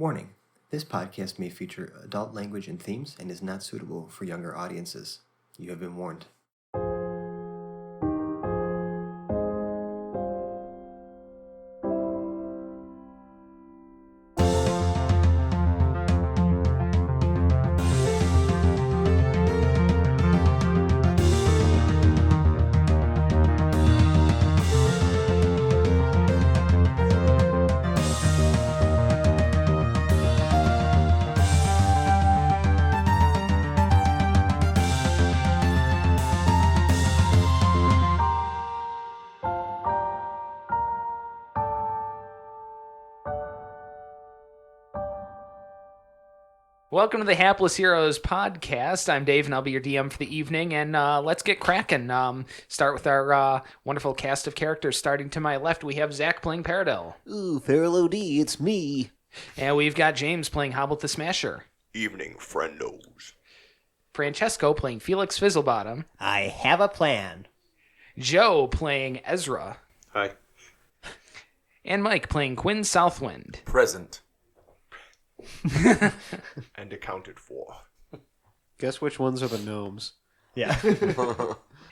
Warning: this podcast may feature adult language and themes and is not suitable for younger audiences. You have been warned. Welcome to the Hapless Heroes podcast. I'm Dave, and I'll be your DM for the evening. And let's get cracking. Start with our wonderful cast of characters. Starting to my left, we have Zach playing Paradel. Ooh, Feral OD, it's me. And we've got James playing Hobble the Smasher. Evening, friendos. Francesco playing Felix Fizzlebottom. I have a plan. Joe playing Ezra. Hi. And Mike playing Quinn Southwind. Present. And accounted for. Guess which ones are the gnomes? Yeah.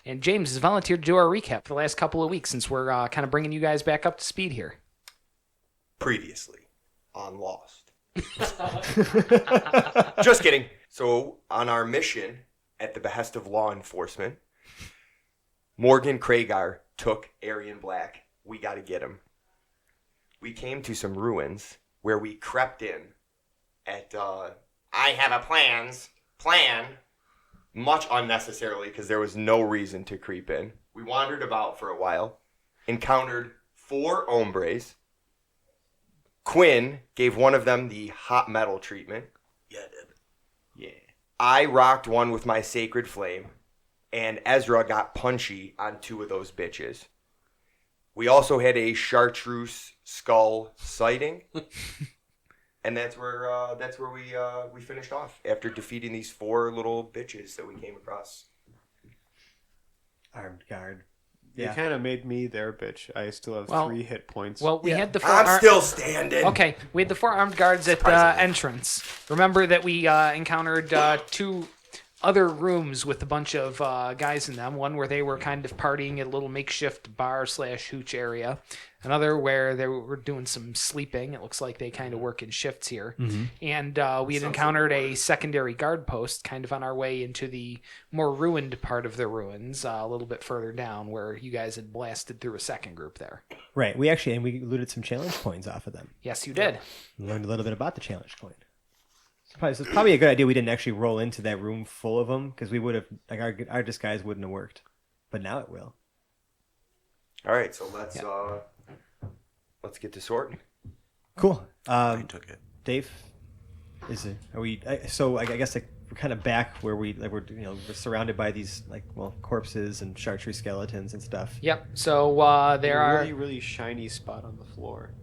And James has volunteered to do our recap for the last couple of weeks since we're kind of bringing you guys back up to speed here. Previously on Lost. Just kidding. So, on our mission at the behest of law enforcement, Morgan Kragar took Aerion Black. We got to get him. We came to some ruins where we crept in at, I have a plan, much unnecessarily because there was no reason to creep in. We wandered about for a while, encountered 4 hombres. Quinn gave one of them the hot metal treatment. Yeah, I did. Yeah. I rocked one with my sacred flame, and Ezra got punchy on 2 of those bitches. We also had a chartreuse skull sighting. And that's where we finished off after defeating these 4 little bitches that we came across. Armed guard. You Yeah. kind of made me their bitch. I still have 3 hit points. Well, we had the 4 I'm still standing. Okay, we had the 4 armed guards at the entrance. Remember that we encountered 2 other rooms with a bunch of guys in them. One where they were kind of partying at a little makeshift bar/hooch area. Another where they were doing some sleeping. It looks like they kind of work in shifts here. Mm-hmm. And we had encountered a secondary guard post kind of on our way into the more ruined part of the ruins, a little bit further down where you guys had blasted through a second group there. Right. We looted some challenge coins off of them. Yes, you did. Learned a little bit about the challenge coin. So it's probably a good idea we didn't actually roll into that room full of them, because we would have, like, our disguise wouldn't have worked. But now it will. All right, so let's get to sorting. Cool. I took it. Dave, are we? So I guess like we're kind of back where we're surrounded by these corpses and chartreuse skeletons and stuff. Yep. So there are really, really shiny spot on the floor.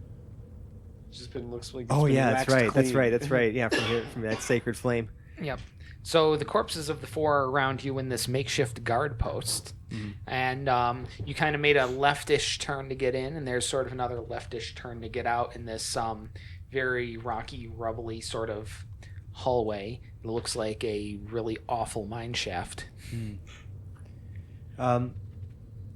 Looks like. Oh yeah, that's right. That's right. Yeah, from that sacred flame. Yep. So the corpses of the 4 are around you in this makeshift guard post. Mm-hmm. And you kind of made a leftish turn to get in, and there's sort of another leftish turn to get out in this very rocky, rubbly sort of hallway. It looks like a really awful mine shaft.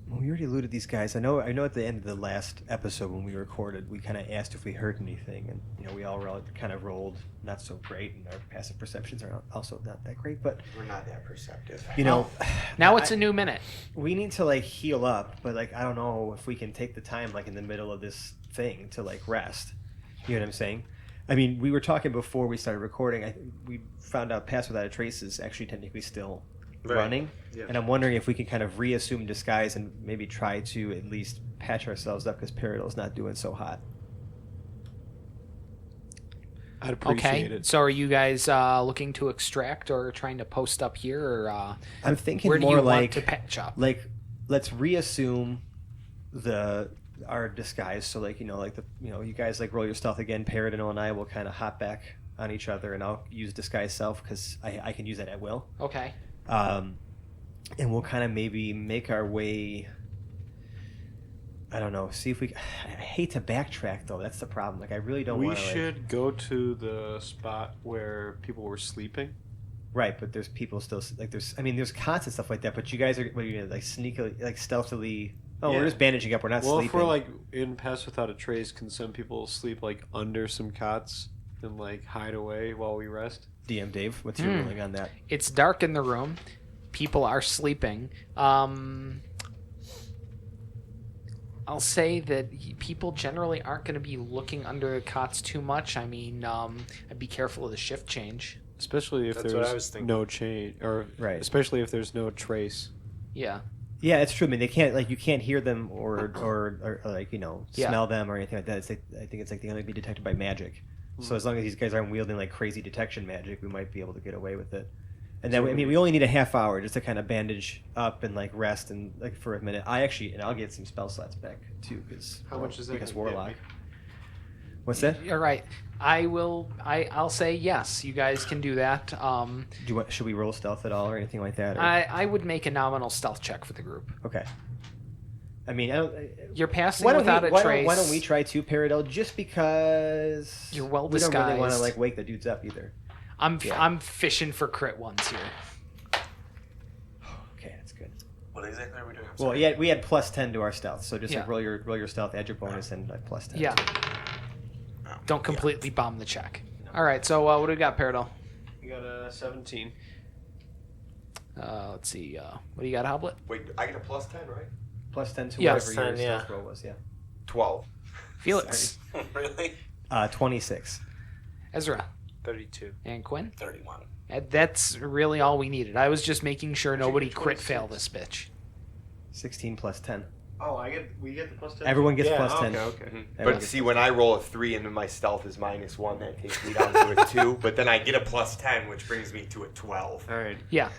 Well, we already looted these guys. I know at the end of the last episode when we recorded, we kind of asked if we heard anything, and we all kind of rolled not so great, and our passive perceptions are also not that great, but We're not that perceptive. Now it's a new minute. We need to heal up, but I don't know if we can take the time in the middle of this thing to rest. You know what I'm saying? I mean, we were talking before we started recording. We found out Pass Without a Trace is actually technically still running, yeah. And I'm wondering if we can kind of reassume disguise and maybe try to at least patch ourselves up because Paradel's not doing so hot. I'd appreciate it. So are you guys looking to extract or trying to post up here, or I'm thinking where do more you want to patch up? Let's reassume our disguise. So you guys roll your stealth again. Paradel and I will kind of hop back on each other, and I'll use disguise self because I can use that at will. Okay. And we'll kind of maybe make our way I don't know. See if we. I hate to backtrack though. That's the problem. Like I really don't We want to. should go to the spot where people were sleeping. Right, but there's people still like there's. I mean, there's cots and stuff like that. But you guys are what are you gonna like sneakily like stealthily. Oh, Yeah. we're just bandaging up. We're not Well, sleeping. if we're like in Pass Without a Trace, can some people sleep like under some cots and like hide away while we rest? DM Dave, what's your ruling on that? It's dark in the room. People are sleeping. I'll say that people generally aren't going to be looking under the cots too much. I mean, I'd be careful of the shift change. Especially if That's what I was there's thinking. no change, or Right. especially if there's no trace. Yeah. Yeah, it's true. I mean, they can't like you can't hear them or like Yeah. smell them or anything like that. It's like, I think it's like they only be detected by magic. So as long as these guys aren't wielding like crazy detection magic, we might be able to get away with it. And then I mean, we only need a half hour just to kind of bandage up and like rest and like for a minute. I'll get some spell slots back too because How much is that Because gonna get warlock. me? What's that? You're right. I'll say yes. You guys can do that. Should we roll stealth at all or anything like that? Or? I would make a nominal stealth check for the group. Okay. I mean, I don't. You're passing Why don't, without we, a why, trace. don't, why don't we try two Paradel just because You're well we don't really want to disguised. like wake the dudes up either. I'm fishing for crit ones here. Okay, that's good. What exactly are we doing? I'm Well, sorry. yeah, we had plus 10 to our stealth, so just like Yeah. roll your stealth, add your bonus, and like plus 10. Yeah. Oh, Don't completely bomb the check. All right. So what do we got, Paradol? You got a 17. Let's see. What do you got, Hoblet? Wait, I get a plus 10, right? Plus 10 to Yeah. whatever your 10, yeah. stealth roll was. Yeah. 12. Felix, Really? 26. Ezra, 32. and Quinn. 31. That's really all we needed. I was just making sure nobody get crit 26. fail this bitch. 16 plus 10. Oh, we get the plus 10. Everyone gets yeah, plus 10. Okay. Everyone But gets see, when I roll a 3 and then my stealth is -1, that takes me down to a 2. But then I get a plus 10, which brings me to a 12. All right. Yeah.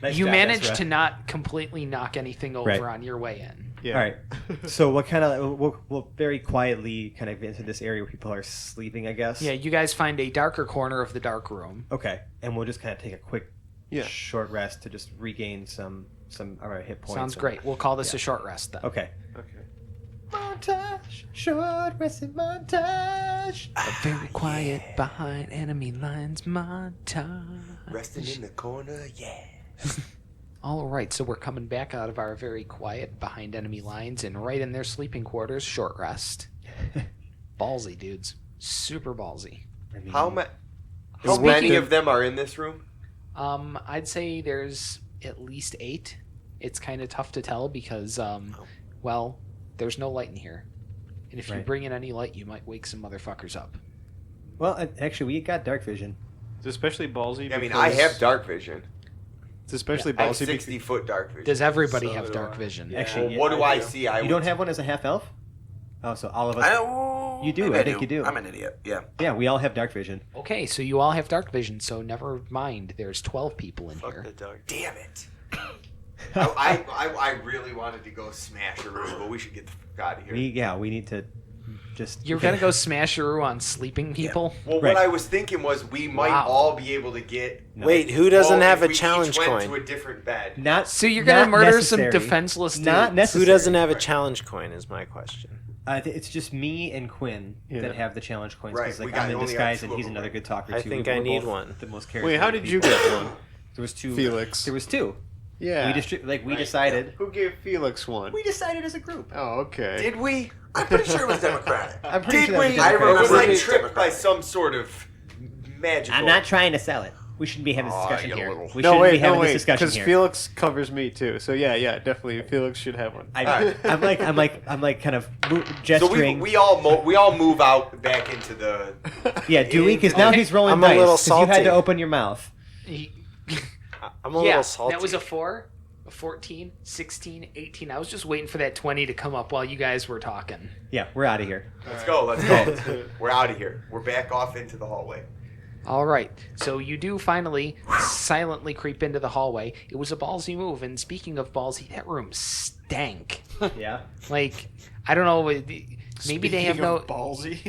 Nice You job, managed Ezra. to not completely knock anything over Right. on your way in. Yeah. All right. So what kind of we'll very quietly kind of into this area where people are sleeping, I guess. Yeah, you guys find a darker corner of the dark room. Okay, and we'll just kind of take a quick, Yeah. short rest to just regain some of our hit points. Sounds and- great. We'll call this a short rest then. Okay. Okay. Montage, short resting montage. Very quiet behind enemy lines montage. Resting in the corner, yeah. All right, so we're coming back out of our very quiet behind enemy lines and right in their sleeping quarters, short rest. Ballsy, dudes. Super ballsy. I mean, How many Speaking- of them are in this room? I'd say there's at least 8. It's kind of tough to tell because, well, there's no light in here. And if you Right. bring in any light, you might wake some motherfuckers up. Well, actually, we got dark vision. It's especially ballsy. I mean, I because- have dark vision. It's especially I have ballsy 60-foot dark vision. Does everybody So have do dark I. vision? Yeah. Actually, Well, what do I see? You don't have one as a half elf? Oh, so all of us. I don't. You do, maybe I think you do. I'm an idiot. Yeah. Yeah, we all have dark vision. Okay, so you all have dark vision, so never mind. There's 12 people in Fuck here. the dog. Damn it. I really wanted to go smash a room, but we should get the fuck out of here. We need to just. You're gonna go smasheroo on sleeping people? Well, Right. what I was thinking was we might Wow. all be able to get. No. Wait, who doesn't well, have if a we each challenge went coin? to a different bed. Not. So you're gonna not murder some necessary. defenseless dudes? Not necessary. Who doesn't have a challenge coin is my question. It's just me and Quinn Yeah. that have the challenge coins. Right, Because we like, got- I'm in only got disguise 2 and of he's them, another right? good talker I too. think We're I need both one. The most charismatic Wait, how did you people. get one? There was 2. Felix. There was 2. Yeah. We decided. Who gave Felix one? We decided as a group. Oh, okay. Did we? I'm pretty sure it was Democratic. I'm pretty Did sure that was we? Democratic. Or was I Democratic. tricked by some sort of magical? I'm not trying to sell it. We shouldn't be having this discussion you here. little- We no, shouldn't be wait, having no, this wait. discussion Because here. Felix covers me too. So yeah, definitely. Felix should have one. I'm Alright. like kind of So gesturing. we all move out back into the. Yeah, do we? Because now he's rolling I'm a dice. little 'cause you had salty. to open your mouth. I'm a Yeah, little salty. that was a 4, a 14, 16, 18. I was just waiting for that 20 to come up while you guys were talking. Yeah, we're out of here. Let's go. Let's go. We're out of here. We're back off into the hallway. All right, so you do finally silently creep into the hallway. It was a ballsy move, and speaking of ballsy, that room stank. Yeah. Like, I don't know, maybe they have no... ballsy.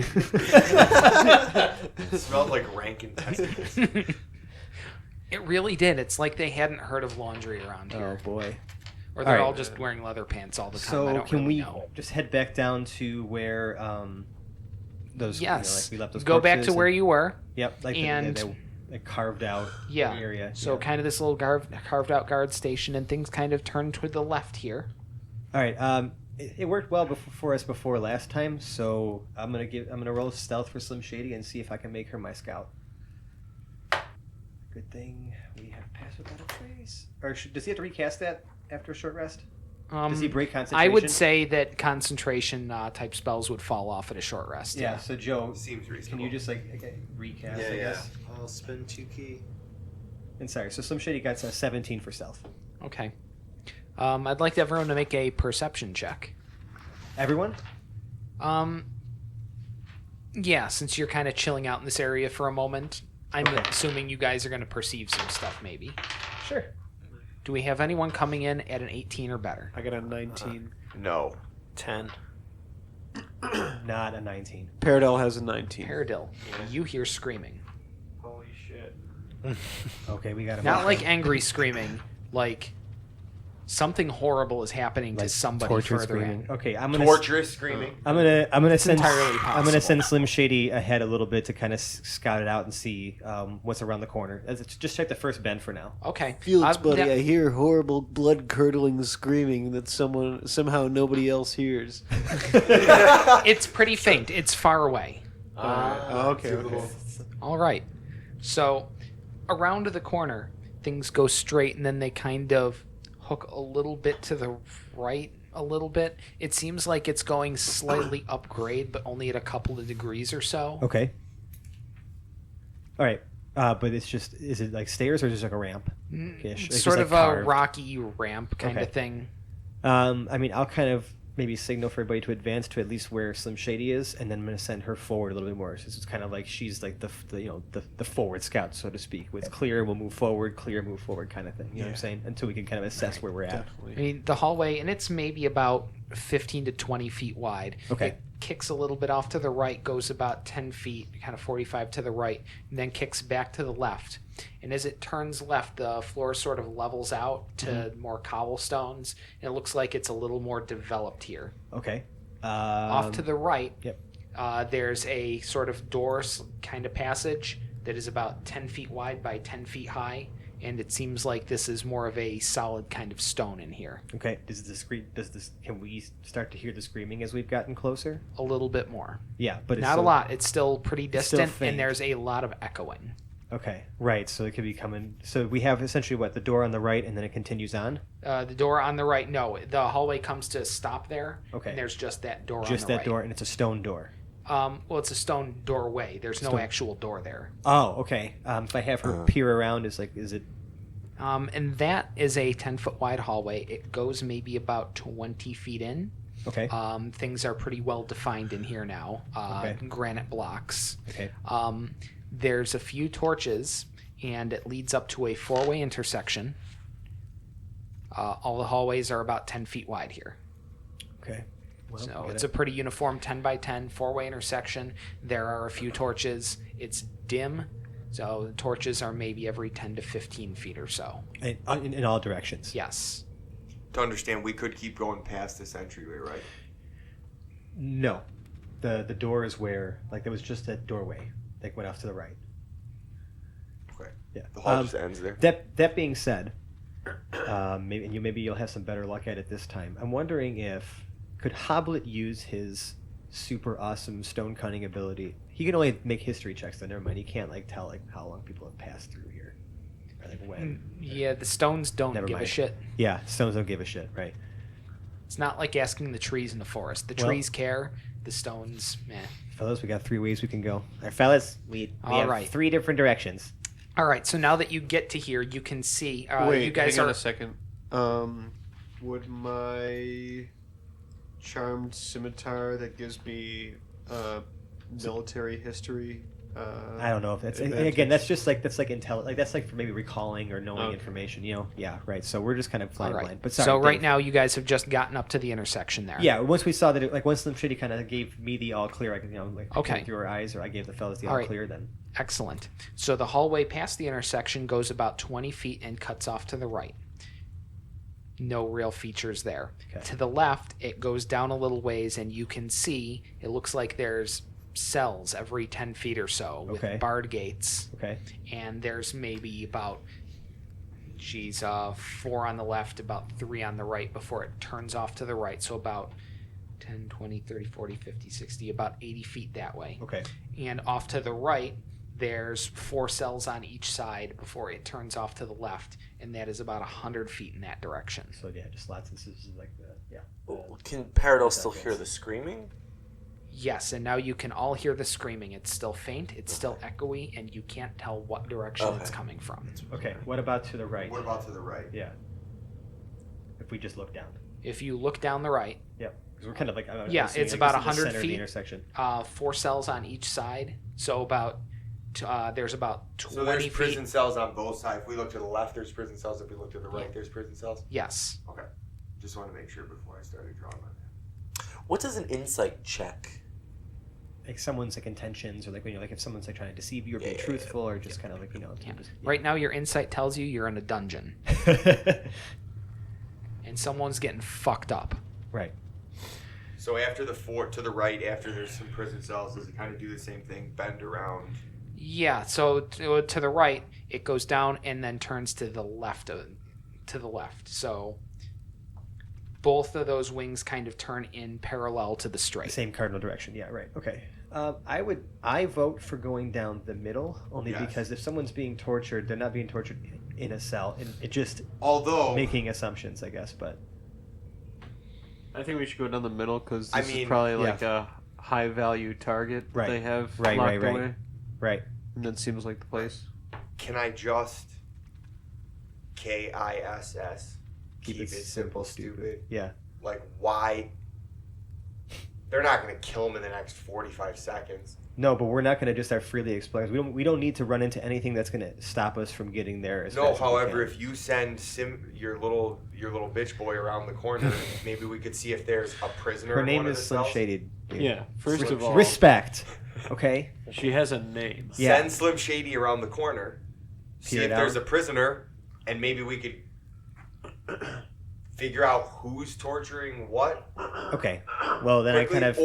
It smelled like rank intestines. It really did. It's like they hadn't heard of laundry around here. Oh boy. Or they're All all right. just wearing leather pants all the time. I So don't can really we know. just head back down to where those Yes. like we left those Go back corpses to where and- you were. Yep, like and- they carved out Yeah. area. So yeah. kind of this little carved out guard station, and things kind of turn to the left here. All right. It worked well for us before last time, so I'm gonna roll stealth for Slim Shady and see if I can make her my scout. Good thing we have passed without a trace. Or does he have to recast that after a short rest? Does he break concentration? I would say that concentration type spells would fall off at a short rest. Yeah. So Joe, Seems reasonable. can you just recast? Yeah, I yeah. guess. I'll spend 2 key. And sorry, so Slim Shady got a 17 for stealth. Okay. I'd like everyone to make a perception check. Everyone? Yeah, since you're kind of chilling out in this area for a moment, I'm Okay. assuming you guys are going to perceive some stuff, maybe. Sure. Do we have anyone coming in at an 18 or better? I got a 19. No. 10. Not a 19. Paradel has a 19. Paradil, you hear screaming. Holy shit. Okay, we got him. Not like angry screaming, like something horrible is happening to somebody torture further screaming. in. Okay, I'm gonna Torturous screaming. I'm gonna send entirely I'm gonna possible. send Slim Shady ahead a little bit to kind of scout it out and see what's around the corner. Just check the first bend for now. Okay. Felix, buddy, that- I hear horrible, blood-curdling screaming that somehow nobody else hears. it's pretty faint. It's far away. Okay. All right. So around the corner, things go straight, and then they kind of hook a little bit to the right a little bit. It seems like it's going slightly upgrade, but only at a couple of degrees or so. Okay. All right, but is it like stairs or just like a ramp? Ish? Like, Sort just, of like, a carved? rocky ramp kind Okay. of thing. I mean, I'll kind of maybe signal for everybody to advance to at least where Slim Shady is, and then I'm going to send her forward a little bit more. So it's kind of like she's like the forward scout, so to speak. With clear, we'll move forward. Clear, move forward, kind of thing. You know what I'm saying? Until we can kind of assess where we're at. I Definitely. mean, the hallway, and it's maybe about 15 to 20 feet wide. Okay. It kicks a little bit off to the right, goes about 10 feet, kind of 45 to the right, and then kicks back to the left. And as it turns left, the floor sort of levels out to more cobblestones, and it looks like it's a little more developed here. Okay. Off to the right, Yep. there's a sort of door kind of passage that is about 10 feet wide by 10 feet high, and it seems like this is more of a solid kind of stone in here. Okay. Can we start to hear the screaming as we've gotten closer? A little bit more. Yeah, but it's Not a still- lot. It's still pretty It's still distant, faint. and there's a lot of echoing. Okay. Right. So it could be coming. So we have essentially what, the door on the right, and then it continues on. The door on the right, no. The hallway comes to a stop there, Okay. and there's just that door Just on the that right. door, and it's a stone door. Well, it's a stone doorway. There's no Stone. actual door there. Oh, okay. If I have her peer around, is it? And that is a 10-foot wide hallway. It goes maybe about 20 feet in. Okay. Things are pretty well defined in here now. Okay. Granite blocks. Okay. There's a few torches, and it leads up to a four-way intersection. All the hallways are about 10 feet wide here. Okay. Well, So we it's gotta- a pretty uniform 10 by 10 four-way intersection. There are a few torches. It's dim, so the torches are maybe every 10 to 15 feet or so. in all directions. Yes. To understand, we could keep going past this entryway, right? No, the door is where there was just that doorway that went off to the right. Okay. Yeah. The hall just ends there. That being said, maybe you'll have some better luck at it this time. I'm wondering if could Hoblet use his super awesome stone cunning ability. He can only make history checks, though. Never mind. He can't tell how long people have passed through here, or when. Yeah, the stones don't Never give a mind. shit. Yeah, stones don't give a shit, right? It's not like asking the trees in the forest. The Well- trees care. The stones, meh. Fellas, we got 3 ways we can go. All right, fellas, we All have right. 3 different directions. All right, so now that you get to here, you can see. Wait, you guys hang on are. a second. Would my charmed scimitar that gives me military history? I don't know if that's advantage? again. That's just that's like intel. That's for maybe recalling or knowing Okay. information. Yeah, right. So we're just kind of All flying right. blind. But sorry, so right Dave. now, you guys have just gotten up to the intersection there. Yeah, once we saw that, once Slim Shady kind of gave me the all clear, I could, Okay. through her eyes, or I gave the fellas the All all right. clear. Then Excellent. So the hallway past the intersection goes about 20 feet and cuts off to the right. No real features there. Okay. To the left, it goes down a little ways, and you can see it looks like there's cells every 10 feet or so with Okay. barred gates. Okay. And there's maybe about 4 on the left, about 3 on the right before it turns off to the right. So about 10, 20, 30, 40, 50, 60, about 80 feet that way. Okay. And off to the right, there's 4 cells on each side before it turns off to the left, and that is about 100 feet in that direction. So yeah, just lots of this is like Can Paradise still hear the screaming? Yes, and now you can all hear the screaming. It's still faint, it's still echoey, and you can't tell what direction it's coming from. Okay. What about to the right? What about to the right? Yeah. If we just look down. If you look down the right, Yep. Because we're kind of like it's about 100 center of the feet. intersection. 4 cells on each side, so about there's about 20 So there's feet. prison cells on both sides. If we look to the left, there's prison cells. If we look to the right, there's prison cells. Yes. Okay. Just want to make sure before I started drawing on that. What does an insight check? Like someone's like intentions, or like when you're like if someone's like trying to deceive you or be truthful, or just kind of like Right now, your insight tells you you're in a dungeon, and someone's getting fucked up. Right. So after the 4 to the right, after there's some prison cells, does it kind of do the same thing? Bend around. Yeah. So to the right, it goes down and then turns to the left. So both of those wings kind of turn in parallel to the The straight. same cardinal direction. Yeah. Right. Okay. I vote for going down the middle only Yes. because if someone's being tortured, they're not being tortured in a cell. And it just Although making assumptions, I guess. But I think we should go down the middle because I this mean, is probably yeah. like a high value target Right. they have Right, locked right, right. away. right. And that seems like the place. can I just KISS keep it simple, stupid? Yeah. Like why? They're not going to kill him in the next 45 seconds. No, but we're not going to just start freely exploring. We don't need to run into anything that's going to stop us from getting there. As No, fast as we however, can. if you send your little bitch boy around the corner, maybe we could see if there's a prisoner. Her in name one of is the Slim cells. Shady. dude. Yeah, first of all, Respect. Okay. she has a name. Yeah. Send Slim Shady around the corner. See Peer if it there's out. a prisoner, and maybe we could figure out who's torturing what. Okay. Well, then quickly, I kind of.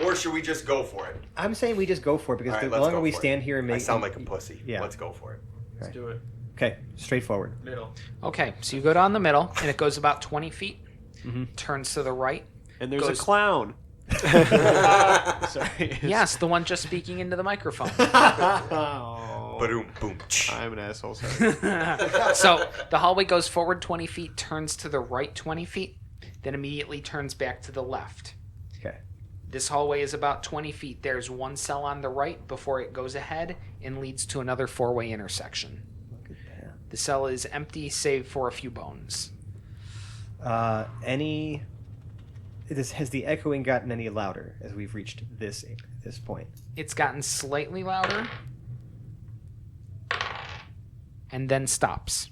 or should we just go for it? I'm saying we just go for it because All right, the let's longer go we for it. stand here and make. I sound like a pussy. Yeah. Let's go for it. Let's do it. Okay. Straightforward. Middle. Okay, so you go down the middle, and it goes about 20 feet, Mhm. turns to the right. And there's Goes- a clown. Sorry. Yes, the one just speaking into the microphone. Oh. Boom, boom. I'm an asshole. Sorry. So the hallway goes forward 20 feet, turns to the right 20 feet, then immediately turns back to the left. Okay. This hallway is about 20 feet. There's one cell on the right before it goes ahead and leads to another 4-way intersection. Look at that. The cell is empty save for a few bones. Has the echoing gotten any louder as we've reached this point? It's gotten slightly louder and then stops.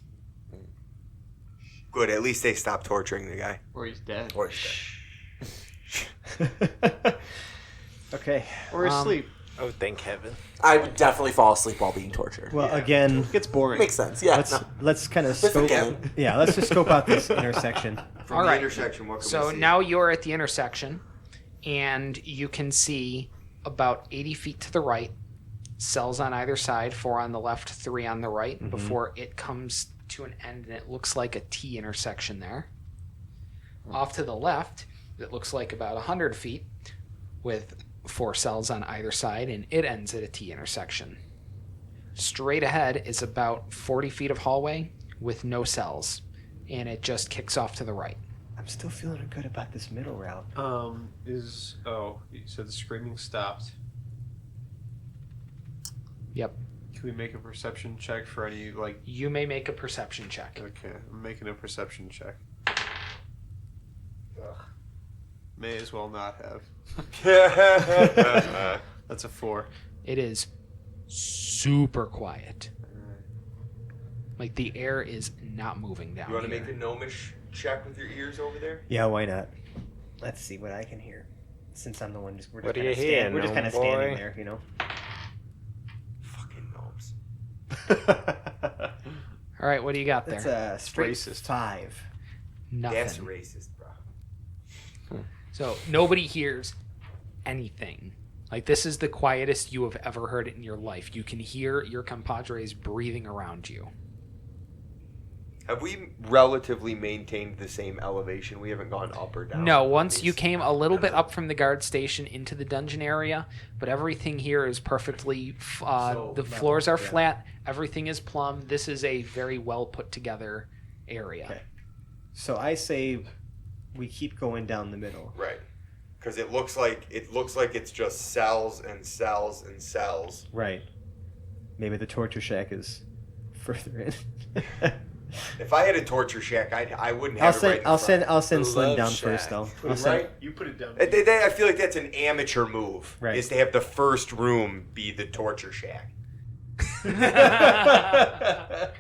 Good. At least they stopped torturing the guy. Or he's dead. Or he's Okay. Or asleep. Oh, thank heaven. I would definitely fall asleep while being tortured. Well, again, It gets boring. Makes sense. Yeah. let's kind of This scope. again. Yeah, let's just scope out this intersection. From All the right. intersection, what can So we see? now you're at the intersection, and you can see about 80 feet to the right, cells on either side, 4 on the left, 3 on the right, before it comes to an end, and it looks like a T intersection there. Off to the left, it looks like about 100 feet, with 4 cells on either side, and it ends at a T intersection. Straight ahead is about 40 feet of hallway with no cells, and it just kicks off to the right. I'm still feeling good about this middle route. You said the screaming stopped. Yep. Can we make a perception check for any, like... You may make a perception check. Okay, I'm making a perception check. May as well not have. That's a 4. It is super quiet. Like the air is not moving down. You want to here. make a gnomish check with your ears over there? Yeah, why not? Let's see what I can hear. Since I'm the one, we're What just do kind you of hear, we're just kind of gnome standing boy? there, you know. Fucking gnomes. All right, what do you got That's there? a straight Racist. 5. Nothing. That's racist, bro. So nobody hears anything. Like, this is the quietest you have ever heard it in your life. You can hear your compadres breathing around you. Have we relatively maintained the same elevation? We haven't gone up or down. No, once you came a little bit up from the guard station into the dungeon area, but everything here is perfectly. The floors are flat. Everything is plumb. This is a very well put together area. Okay. So I say we keep going down the middle. Right. Because it looks like it's just cells and cells and cells. Right. Maybe the torture shack is further in. If I had a torture shack, I wouldn't have it right in front. I'll send Slim Love down shack. first though. Right? You put it down. I feel like that's an amateur move. Right. Is to have the first room be the torture shack.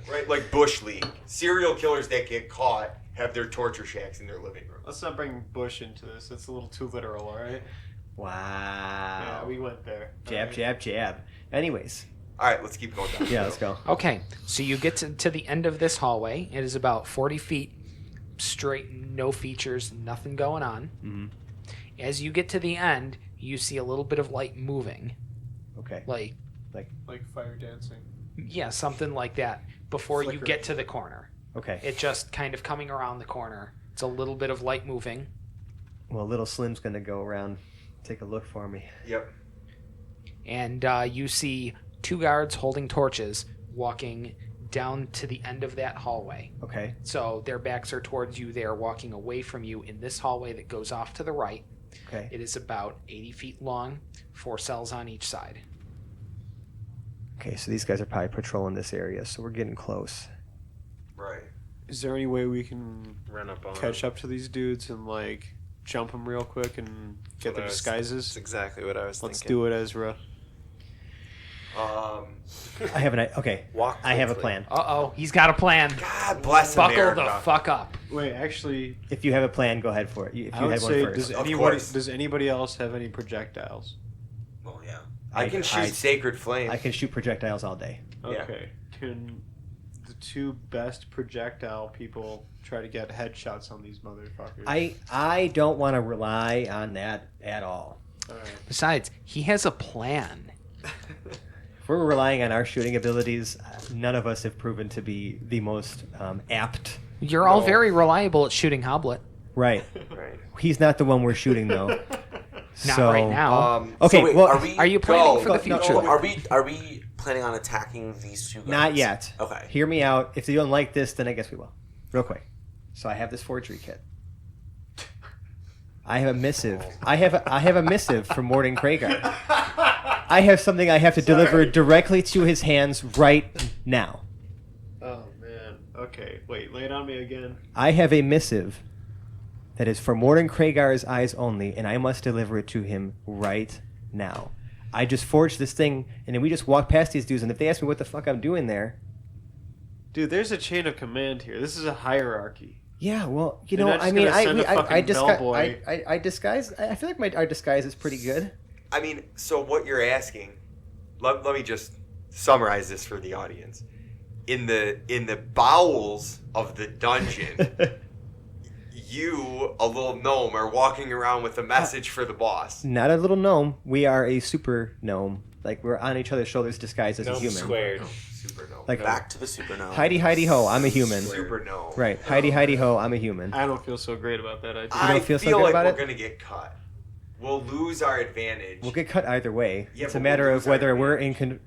Right? Like Bush League. Serial killers that get caught have their torture shacks in their living room. Let's not bring Bush into this. It's a little too literal, all right? Wow. Yeah, we went there. Jab, jab, jab. Anyways. All right, let's keep going down. Yeah, let's go. Okay, so you get to the end of this hallway. It is about 40 feet straight, no features, nothing going on. Mm-hmm. As you get to the end, you see a little bit of light moving. Okay. Like Fire dancing. yeah, something like that before you Flickering. get to the corner. Okay. It just kind of coming around the corner. It's a little bit of light moving. Well, little Slim's gonna go around, take a look for me. Yep. And you see 2 guards holding torches walking down to the end of that hallway. Okay. So their backs are towards you. They are walking away from you in this hallway that goes off to the right. Okay. It is about 80 feet long, 4 cells on each side. Okay, so these guys are probably patrolling this area, so we're getting close. Right. Is there any way we can Run up on catch up to these dudes and like jump them real quick and get their That's disguises? exactly what I was Let's thinking. do it, Ezra. I have an okay. Walk I have a quickly. plan. Uh-oh, he's got a plan. God bless Buckle America. the fuck up. Wait, actually, If you have a plan, go ahead for it. If I you would had one say, first. does anybody else have any projectiles? Well, yeah. I can shoot sacred flame. I can shoot projectiles all day. Yeah. Okay. Can the 2 best projectile people try to get headshots on these motherfuckers? I don't want to rely on that at all. All right. Besides, he has a plan. If we're relying on our shooting abilities, none of us have proven to be the most apt. You're all very reliable at shooting Hoblet. Right. Right. He's not the one we're shooting though. Not So- right now. Okay. So wait, well, Are you planning for the no, future? no. Are we planning on attacking these 2 guys? not yet. Okay. Hear me out. If you don't like this, then I guess we will. Real quick. So I have this forgery kit. I have a missive. I have a missive from Morden Kragar. I have something I have to deliver directly to his hands right now. Oh man. Okay. Wait. Lay it on me again. I have a missive that is for Morden Kragar's eyes only, and I must deliver it to him right now. I just forged this thing, and then we just walk past these dudes, and if they ask me what the fuck I'm doing there, Dude, there's a chain of command here. This is a hierarchy. yeah, well, you They're know, not just I mean, gonna send a fucking bellboy. I disguise. I feel like our disguise is pretty good. I mean, so what you're asking, let me just summarize this for the audience. In the bowels of the dungeon, you, a little gnome, are walking around with a message for the boss. Not a little gnome. We are a super gnome. Like we're on each other's shoulders, disguised as a Gnome human. squared. Super gnome. Like Back to the super gnome. Heidi, Heidi, ho! I'm a human. Super gnome. Right, Heidi, Heidi, ho! I'm a human. I don't feel so great about that idea. You don't I feel feel, so good like about we're it? going to get cut. We'll lose our advantage. We'll get cut either way. Yeah, It's but a matter we'll of lose our whether we're advantage.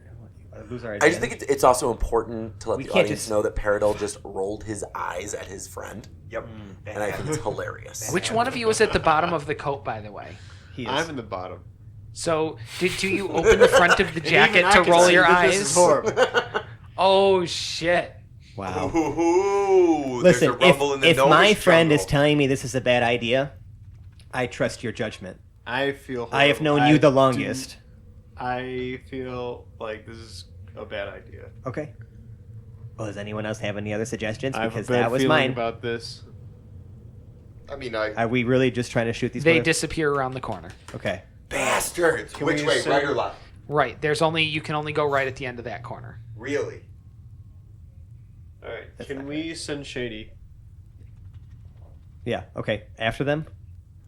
lose our I advantage. just think it's also important to let We the can't audience just- know that Paradol just rolled his eyes at his friend, Yep. and I think it's hilarious. Which one of you is at the bottom of the coat, by the way? He is. I'm in the bottom. So, do you open the front of the And jacket even I to can roll see your that eyes? This is horrible. Oh shit! Wow. Ooh, Listen, there's a rumble in the if my gnomish friend is jungle. telling me this is a bad idea, I trust your judgment. I feel horrible. I have known you the longest. I feel like this is a bad idea. Okay. Well, does anyone else have any other suggestions? I have a Because bad that was feeling mine. about this. I mean, Are we really just trying to shoot these? They mother- disappear around the corner. Okay. bastards. Can Which we way, say- right or left? Right. You can only go right at the end of that corner. Really? All right. That's Can not we send Shady? Yeah. Okay. After them.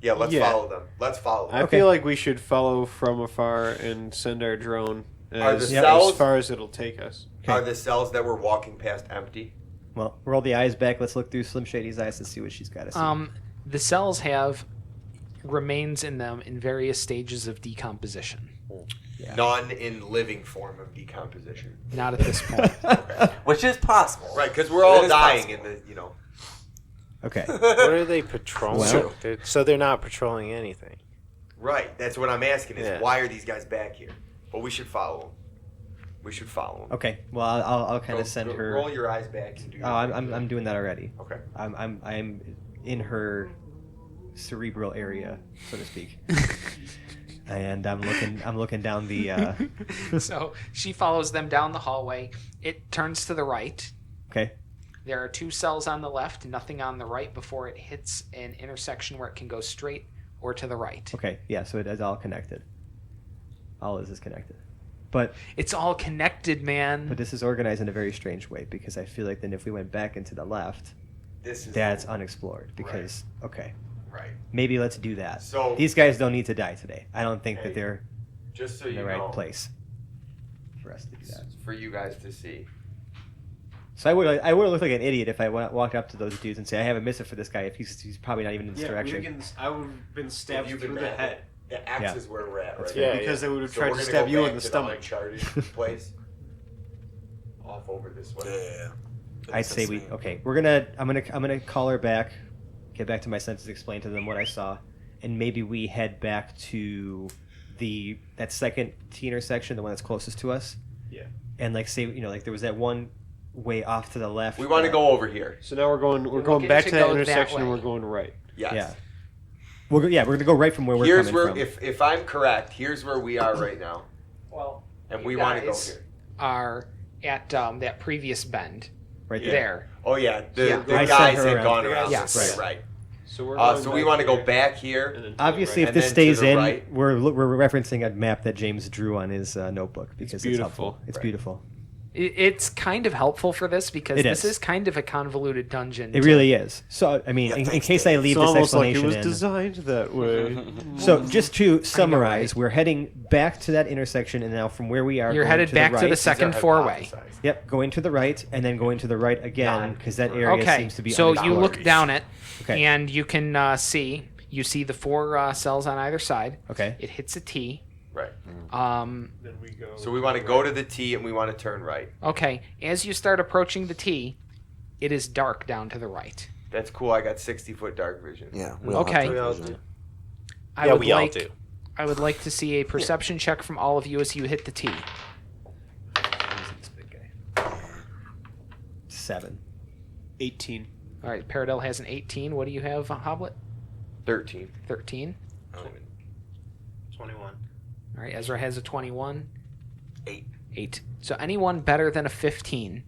Yeah, let's Yeah. follow them. Let's follow them. I Okay. feel like we should follow from afar and send our drone Are the as cells- far as it'll take us. Okay. Are the cells that we're walking past empty? Well, roll the eyes back. Let's look through Slim Shady's eyes to see what she's got to see. The cells have remains in them in various stages of decomposition. Yeah. None in living form of decomposition. Not at this point. Which is possible. Right, because we're all It is dying possible. in the, you know. Okay. What are they patrolling? Well- So they're not patrolling anything. Right, that's what I'm asking is Yeah. why are these guys back here? But we should follow them. We should follow them. Okay. Well, I'll kind of send her. Roll your eyes back and do your Oh, I'm doing that already. Okay. I'm in her cerebral area, so to speak. And I'm looking down the. So she follows them down the hallway. It turns to the right. Okay. There are 2 cells on the left, nothing on the right before it hits an intersection where it can go straight or to the right. Okay. Yeah. So it is all connected. All is connected. But It's all connected, man. this is organized in a very strange way because I feel like then if we went back into the left, This is that's unexplored. Because okay, right. maybe let's do that. So- these guys don't need to die today. I don't think Hey, that they're Just so in you the right know, place for us to do that. for you guys to see. So I would look like an idiot if I walked up to those dudes and say I have a missive for this guy if he's probably not even in this direction. I would have been stabbed You've through been the back. head. The X Yeah. is where we're at, right? Yeah, because they would have So tried we're to gonna stab go you back in the to stomach. uncharted place. Off over this way. Yeah. I'd say we okay. I'm gonna call her back, get back to my senses, explain to them what I saw, and maybe we head back to that second T intersection, the one that's closest to us. Yeah. And like say like there was that one way off to the left. We want to go over here. So now we're going looking back to to that go that intersection and way. we're going right. Yes. Yeah. We're gonna go right from where we're Here's coming where, from. if I'm correct, here's where we are right now, Well, and you we want to go guys here. are at that previous bend right there. there. Oh yeah, the I guys sent her had around. gone around. Yes. This way, right. So we're So we want to go back here. and then Obviously, right. if And this then to stays the in, right. we're referencing a map that James drew on his notebook because it's beautiful. helpful. It's Right. beautiful. It's kind of helpful for this because It this is. is kind of a convoluted dungeon. It really is. So I mean, Yeah, in thanks, case I Dave. leave it's this almost like it explanation was in. designed that way. So just to summarize, right? we're heading back to that intersection, and now from where we are, You're going headed to back the to the right. second four-way. Yep, going to the right, and then going to the right again because that area Okay, seems to be. so you unexplored. look down it, Okay. and you can see the 4 cells on either side. Okay. It hits a T. Right. Then we go. So we want to go to the T and we want to turn right. Okay, as you start approaching the T, it is dark down to the right. That's cool. I got 60-foot dark vision. Yeah. Okay. have We all dark vision. do. I Yeah, would we all like do. I would like to see a perception check from all of you as you hit the T. This big guy. 7. 18. All right, Paradel has an 18. What do you have, Hoblet? 13. 13. 21. All right, Ezra has a 21. 8. 8. So anyone better than a 15.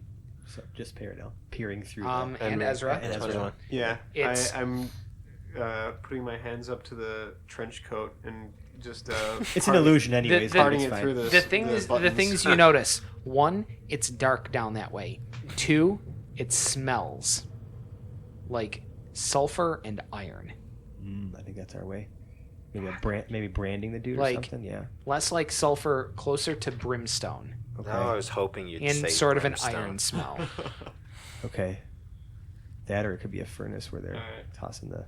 So just Paradel peering through. And Ezra. and Ezra. 21. Yeah. It's- I'm putting my hands up to the trench coat and just. It's an illusion, anyways. the- but Parting it's it fine. through The the things buttons. you notice. 1, it's dark down that way. 2, it smells like sulfur and iron. I think that's our way. Maybe branding the dude Like- or something. Yeah. Less like sulfur, closer to brimstone, Okay. No, I was hoping you'd and say sort of an brimstone. iron smell. Okay. That or it could be a furnace where they're Alright. tossing the.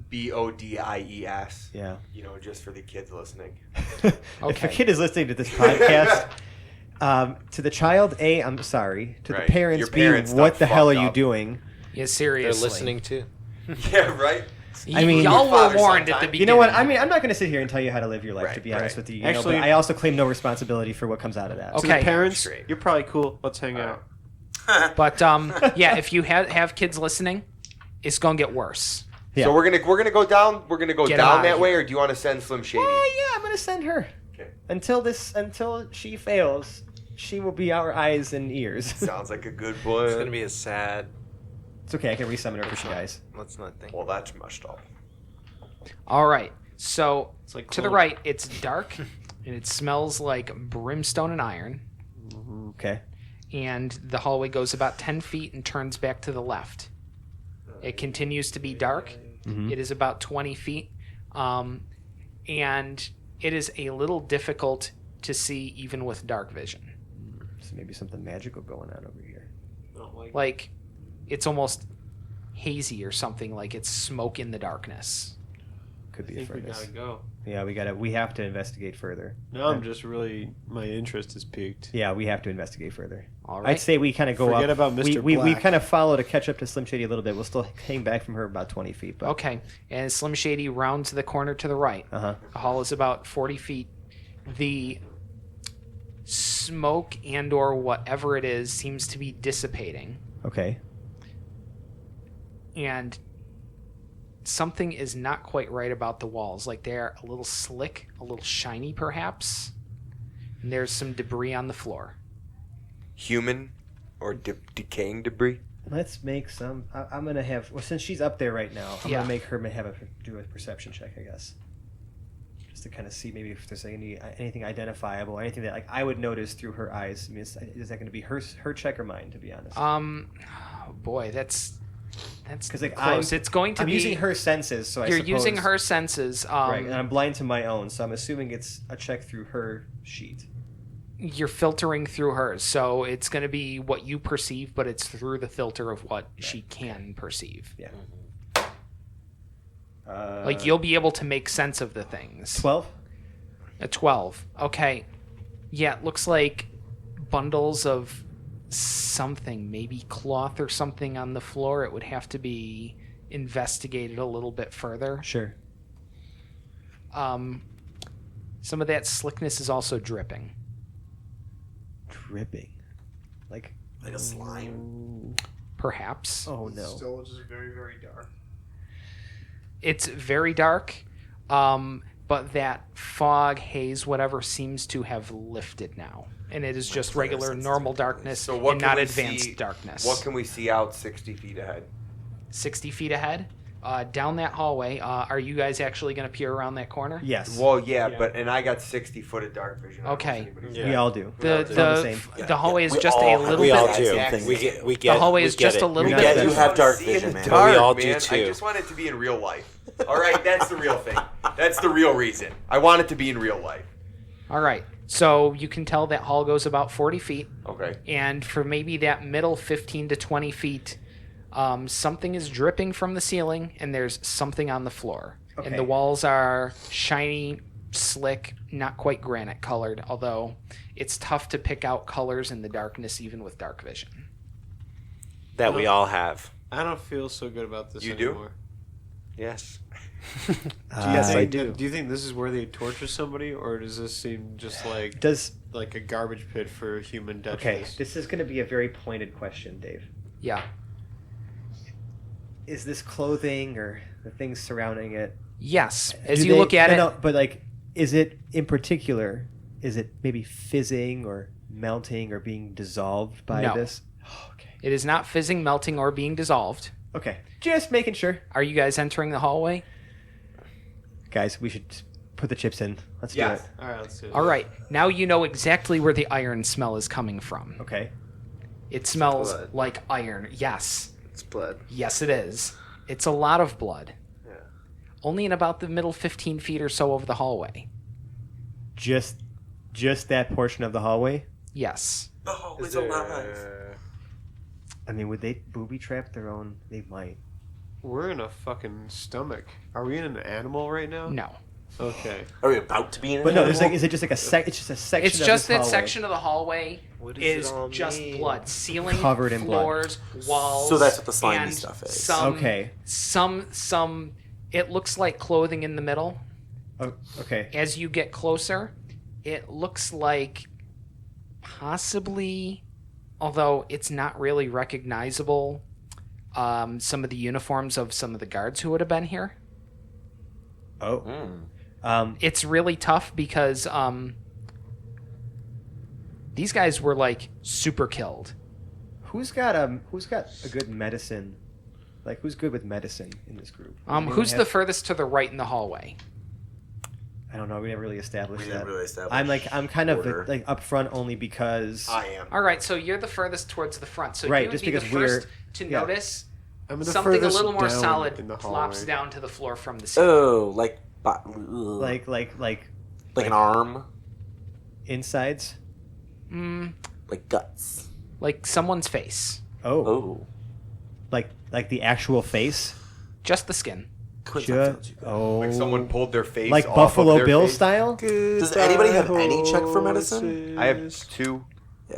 BODIES. Yeah. You know, just for the kids listening. If a Okay. kid is listening to this podcast, to the child, A, I'm sorry. To Right. the parents, Your B, parents what done the hell are fucked you up. doing? Yeah, They're seriously. listening too. Yeah, right? I mean, y'all your were father warned at the sometime. beginning. You know what? I mean, I'm not going to sit here and tell you how to live your life, Right, to be honest right. with you. Actually- but I also claim no responsibility for what comes out of that. To Okay. the parents, Straight. you're probably cool. Let's hang out. But yeah, if you have kids listening, it's gonna get worse. Yeah. So we're gonna go down. We're gonna go Get down outta that way, here. or do you want to send Slim Shady? Yeah, I'm going to send her. Okay. Until she fails, she will be our eyes and ears. Sounds like a good It's plan. gonna be a sad. It's okay. I can resummon her for you guys. Let's not think. Well, that's messed up. All right. So It's like to the cloning. right, it's dark, and it smells like brimstone and iron. Okay. And the hallway goes about 10 feet and turns back to the left. It continues to be dark. It is about 20 feet. And it is a little difficult to see even with dark vision. So maybe something magical going on over here. Like, it's almost hazy or something, like it's smoke in the darkness. Could I be a think we furnace. gotta go. Yeah, we have to investigate further. Now I'm just really, my interest is piqued. Yeah, we have to investigate further. All right. I'd say we kind of go Forget up. about Mr. We Black. kind of follow to catch up to Slim Shady a little bit. We'll still hang back from her about 20 feet. But Okay. And Slim Shady rounds the corner to the right. Uh-huh. The hall is about 40 feet. The smoke and or whatever it is seems to be dissipating. Okay. And something is not quite right about the walls. Like they're a little slick, a little shiny perhaps. And there's some debris on the floor. Human or decaying debris? Let's make some. I'm gonna have. Well, since she's up there right now, I'm Yeah. gonna make her do a perception check, I guess, just to kind of see maybe if there's anything identifiable, anything that like I would notice through her eyes. I mean, is that going to be her check or mine? To be honest, Oh boy, that's 'Cause, like, close. It's going to I'm be using her senses, so You're I suppose, using her senses. right, and I'm blind to my own, so I'm assuming it's a check through her sheet. You're filtering through hers, so it's going to be what you perceive, but it's through the filter of what she can perceive. Yeah. Like you'll be able to make sense of the things. 12. A 12. Okay. Yeah, it looks like bundles of something, maybe cloth or something on the floor. It would have to be investigated a little bit further. Sure. Some of that slickness is also dripping. Dripping, like a slime. Perhaps. Oh no. Still just very, very dark. It's very dark, but that fog, haze, whatever, seems to have lifted now. And it is just regular, normal darkness So what and can not we advanced see, darkness. What can we see out 60 feet ahead? 60 feet ahead, down that hallway. Are you guys actually going to peer around that corner? Yes. Well, yeah, and I got 60 foot of dark vision. I don't know if Okay. anybody's- We all do. The It's all the same. the hallway is We just all a have- little We bit. all do. Exactly. We get. The hallway we is get just it. a little You bit. got Yeah, you have dark vision, man. We all do man. too. I just want it to be in real life. All right, that's the real thing. That's the real reason. I want it to be in real life. All right. So you can tell that hall goes about 40 feet. Okay. And for maybe that middle 15 to 20 feet, something is dripping from the ceiling, and there's something on the floor. Okay. And the walls are shiny, slick, not quite granite colored, although it's tough to pick out colors in the darkness, even with dark vision. That we all have. I don't feel so good about this You do? anymore. Yes. Yes, I do. Do you think this is where they torture somebody, or does this seem just like Does a garbage pit for human death? okay? This is going to be a very pointed question, Dave. Yeah. Is this clothing or the things surrounding it? Yes. As do you they- look at no, it, no, but like, is it in particular? Is it maybe fizzing or melting or being dissolved by No. this? Oh, okay. it is not fizzing, melting, or being dissolved. Okay. Just making sure, Are you guys entering the hallway? guys. We should put the chips in. Let's Yes. do it. All right, let's do it. All right. Now you know exactly where the iron smell is coming from. Okay. It smells blood. like iron. Yes. It's blood. Yes, it is. It's a lot of blood. Yeah. Only in about the middle 15 feet or so of the hallway. Just that portion of the hallway. Yes. Oh, Is it's alive. there- I mean, would they booby trap their own? They might. We're in a fucking stomach. Are we in an animal right now? No. Okay. Are we about to be in? But no, an there's animal? like, is it just like a sec? It's just a section. It's of just this that hallway. section of the hallway What does is it all just mean? blood. Ceiling, Covered in blood. floors, walls. So that's what the slimy and stuff is. Okay. Some. It looks like clothing in the middle. Oh, okay. As you get closer, it looks like possibly, although it's not really recognizable, some of the uniforms of some of the guards who would have been here. Oh. Hmm. It's really tough because these guys were like super killed. Who's got a good medicine? Like, who's good with medicine in this group? Anyone Who's the have- furthest to the right in the hallway? I don't know. We never really established We that. didn't really establish. I'm kind of order. like up front only because I am. All right, so you're the furthest towards the front. So Right, you would just be because the first we're- to yeah. notice I'm the something a furthest little more down solid in the flops hallway. down to the floor from the ceiling. Oh, like an arm, Insides. like guts. Like someone's face. Oh, Like the actual face. Just the skin. Like someone pulled their face Like off Buffalo of their Bill face. style. Does anybody have any check for medicine? I have 2.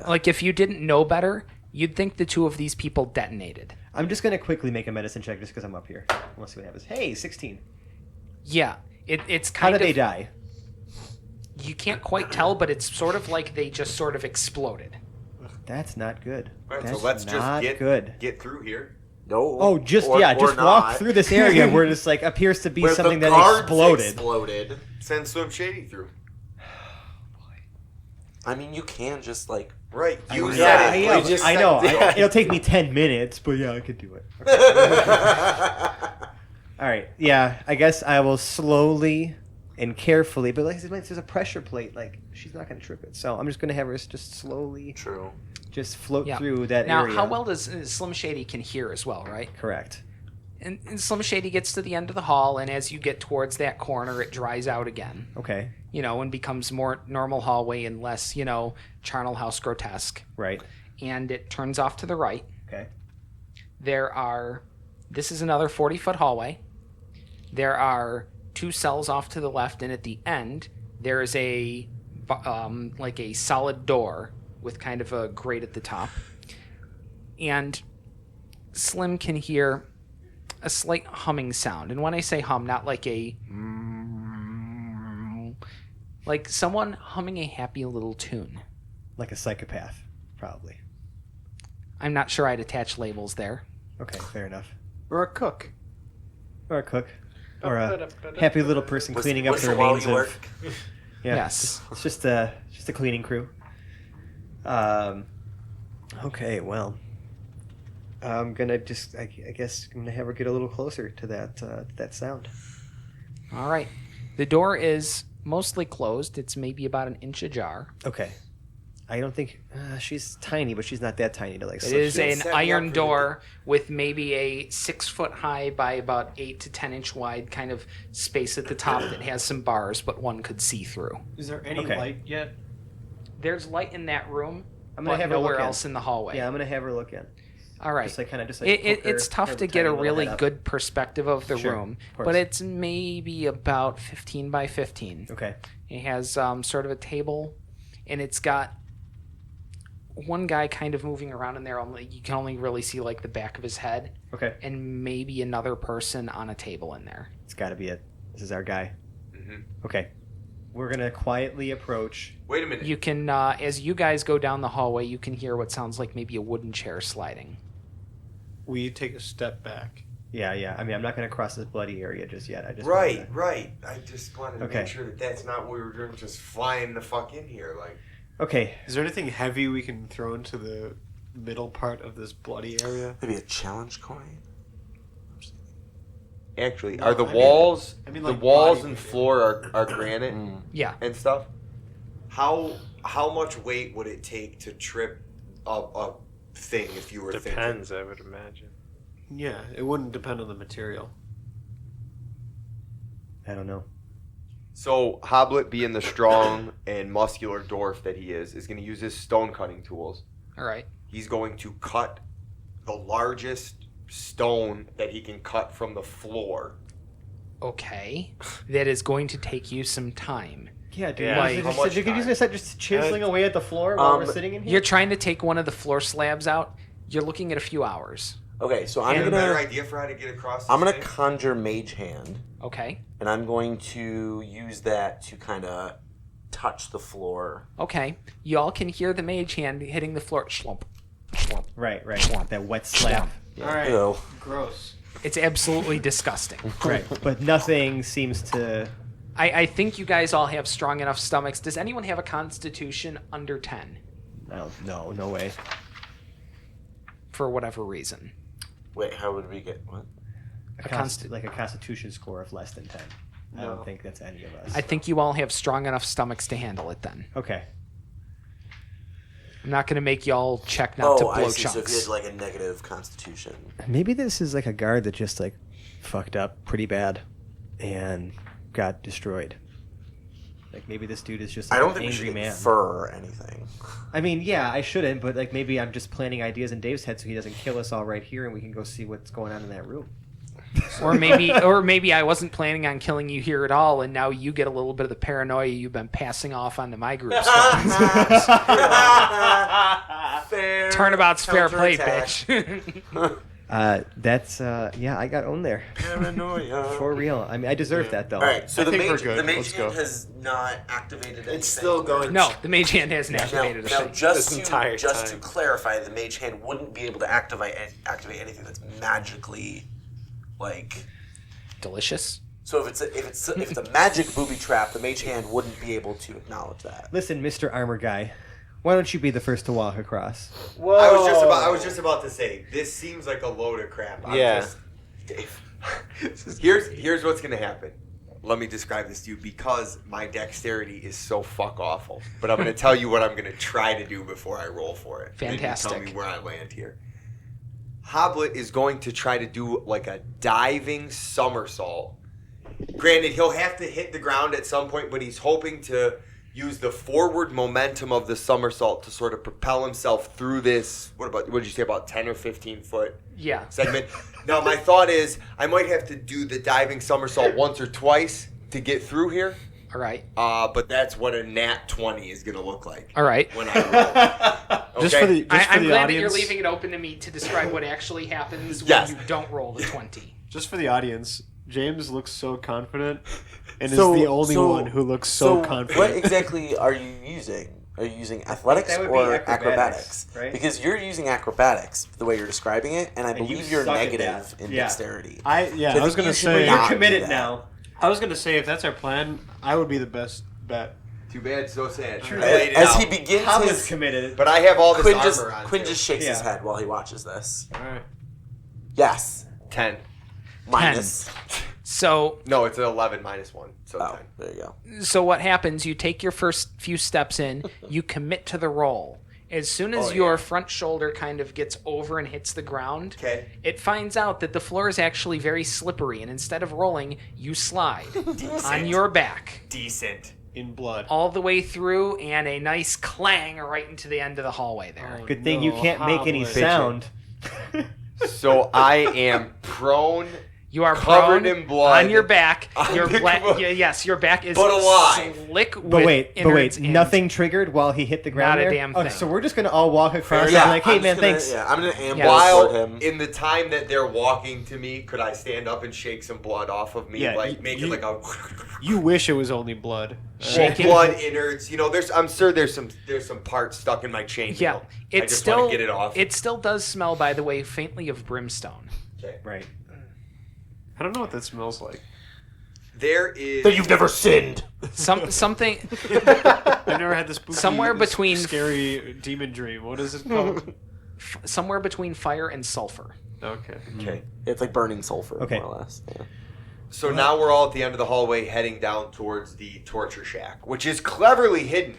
Like if you didn't know better, you'd think the 2 of these people detonated. I'm just gonna quickly make a medicine check just because I'm up here. Let's see what happens. Hey, 16. Yeah, it's How kind did of. they die? You can't quite tell, but it's sort of like they just sort of exploded. That's not good. Right, That's so let's not just good. get through here. No. Oh, just or walk not. through this area where it's like appears to be Where something the that guards exploded. Send Slim Shady through. I mean, you can just like. Right, you Yeah, said it. yeah, We just I said know. it. It'll take me 10 minutes, but yeah, I could do it. Okay. All right. Yeah, I guess I will slowly and carefully, but like there's a pressure plate. Like she's not going to trip it, so I'm just going to have her just slowly, True. just float Yeah. through that Now, area. how well does Slim Shady can hear as well, right? Correct. And Slim Shady gets to the end of the hall, and as you get towards that corner, it dries out again. Okay. And becomes more normal hallway and less, charnel house grotesque. Right. And it turns off to the right. Okay. This is another 40-foot hallway. There are 2 cells off to the left, and at the end, there is a solid door with kind of a grate at the top. And Slim can hear a slight humming sound. And when I say hum, not like like someone humming a happy little tune. Like a psychopath, probably. I'm not sure I'd attach labels there. Okay, fair enough. Or a cook. Or a cook. Or a happy little person cleaning up the Whistle while remains you of. work. Yeah, Yes. It's just a cleaning crew. Okay, well, I'm gonna just I guess I'm gonna have her get a little closer to that sound. All right. The door is mostly closed. It's maybe about an inch ajar. Okay. I don't think she's tiny, but she's not that tiny to like. It slip is through. an set me up iron for door with maybe a 6-foot high by about 8 to 10 inch wide kind of space at the top that has some bars, but one could see through. Is there any Okay. light yet? There's light in that room, I'm gonna but have her nowhere look in. else in the hallway. Yeah, I'm gonna have her look in. All right. Just like poke It's her tough to get tiny a little really head up. good perspective of the Sure, room, of course. but it's maybe about 15 by 15. Okay. It has sort of a table, and it's got one guy kind of moving around in there. You can only really see like the back of his head, Okay. and maybe another person on a table in there. It's got to be it. This is our guy. Mhm. Okay. We're gonna quietly approach. Wait a minute. You can, as you guys go down the hallway, you can hear what sounds like maybe a wooden chair sliding. We take a step back. Yeah, yeah. I mean, I'm not gonna cross this bloody area just yet. I just Right, wanted right. I just wanted to Okay. make sure that that's not what we were doing, just flying the fuck in here. Like, to- Okay. Is there anything heavy we can throw into the middle part of this bloody area? Maybe a challenge coin. actually, No, are the I mean- walls, I mean, the like, walls body and weight. floor are granite Yeah. and stuff? How much weight would it take to trip a thing if you were thinking? Depends, I would imagine. Yeah, it wouldn't depend on the material. I don't know. So Hoblet, being the strong and muscular dwarf that he is going to use his stone cutting tools. All right. He's going to cut the largest stone that he can cut from the floor. Okay. That is going to take you some time. Yeah, dude. Yeah. Like, How much you're time? gonna start just chiseling away at the floor while we're sitting in here. You're trying to take one of the floor slabs out. You're looking at a few hours. Okay, so You I'm have a better gonna idea for how to get across this I'm gonna thing? conjure Mage Hand, Okay. and I'm going to use that to kind of touch the floor. Okay. Y'all can hear the mage hand hitting the floor. Schlump. Schlump. Right. That wet slap. All right. Ew. Gross. It's absolutely disgusting. Right. But nothing seems to. I think you guys all have strong enough stomachs. Does anyone have a constitution under 10 No way. for whatever reason? Wait, how would we get what? Like a Constitution score of less than 10. I No. don't think that's any of us. I think you all have strong enough stomachs to handle it then. Okay. I'm not going to make y'all check not to blow I see. chunks. So if you had like a negative constitution. Maybe this is like a guard that just like fucked up pretty bad and got destroyed. Like maybe this dude is just like I don't an think we angry should man. infer anything. I mean, yeah, I shouldn't, but like maybe I'm just planting ideas in Dave's head so he doesn't kill us all right here, and we can go see what's going on in that room. Or maybe I wasn't planning on killing you here at all, and now you get a little bit of the paranoia you've been passing off onto my group. Fair. Turnabout's fair play, Counterattack. bitch. I got owned there. Paranoia. For real. I mean, I deserve that, though. All right, so I the think we're mage, good. the mage Let's go. hand has not activated anything. It's still going. No, the mage hand hasn't activated a Now, thing. This entire just to time. clarify, the mage hand wouldn't be able to activate anything that's magically, like. Delicious. So if it's a magic booby trap, the mage hand wouldn't be able to acknowledge that. Listen, Mr. Armor Guy, why don't you be the first to walk across? I was just about to say, this seems like a load of crap. Yeah. Dave. Here's what's gonna happen. Let me describe this to you because my dexterity is so fuck awful. But I'm gonna tell you what I'm gonna try to do before I roll for it. Fantastic. Then you tell me where I land here. Hoblet is going to try to do like a diving somersault. Granted, he'll have to hit the ground at some point, but he's hoping to use the forward momentum of the somersault to sort of propel himself through this. What did you say, about 10 or 15 foot Yeah. segment? Now, my thought is I might have to do the diving somersault once or twice to get through here. All right. But that's what a nat 20 is going to look like All right. when I roll. Okay? Just for the I'm glad that you're audience. leaving it open to me to describe what actually happens Yes. when you don't roll the 20. Just for the audience, James looks so confident, and So- is the only so- one who looks so What confident. exactly are you using? Are you using athletics that would be or acrobatics, right? Because you're using acrobatics the way you're describing it, and I And you believe you're suck at negative that. in Yeah. dexterity. I So was think gonna you should say not You're do committed that. now. if that's our plan, I would be the best bet. Too bad, so sad. True. I laid it As out. he begins Hoblet's his, committed. But I have all this Quinn armor just on. Quinn too. just shakes his Yeah. head while he watches this. All right. Yes, 10. minus. So No, it's an 11 minus 1, so Oh, 10. there you go. so what happens, you take your first few steps in, you commit to the roll. As soon as Oh, your yeah. front shoulder kind of gets over and hits the ground, Okay. it finds out that the floor is actually very slippery, and instead of rolling, you slide on your back Decent. In blood. all the way through, and a nice clang right into the end of the hallway there. Good thing you can't make any Hoblet. sound. So I am prone, You are covered prone in blood. on your back. On Your the black, ground. yes, your back is But alive. slick But with wait, innards and- nothing triggered while he hit the ground Not a there? damn Oh, thing. so we're just going to all walk across and Yeah, be like, hey, I'm man, just gonna- thanks. Yeah, I'm gonna ambush While toward him. in the time that they're walking to me, could I stand up and shake some blood off of me, Yeah, like make it like a You wish it was only blood. Shaking. blood innards? You know, I'm sure there's some parts stuck in my chain. Yeah, I it just still want to get it off. It still does smell, by the way, faintly of brimstone. Okay. Right. I don't know what that smells like. There is. That you've never sinned. Something I've never had this spooky, Somewhere between- scary demon dream. What is it called? somewhere between fire and sulfur. Okay. Okay. It's like burning sulfur, Okay. more or less. Yeah. So now we're all at the end of the hallway, heading down towards the torture shack, which is cleverly hidden.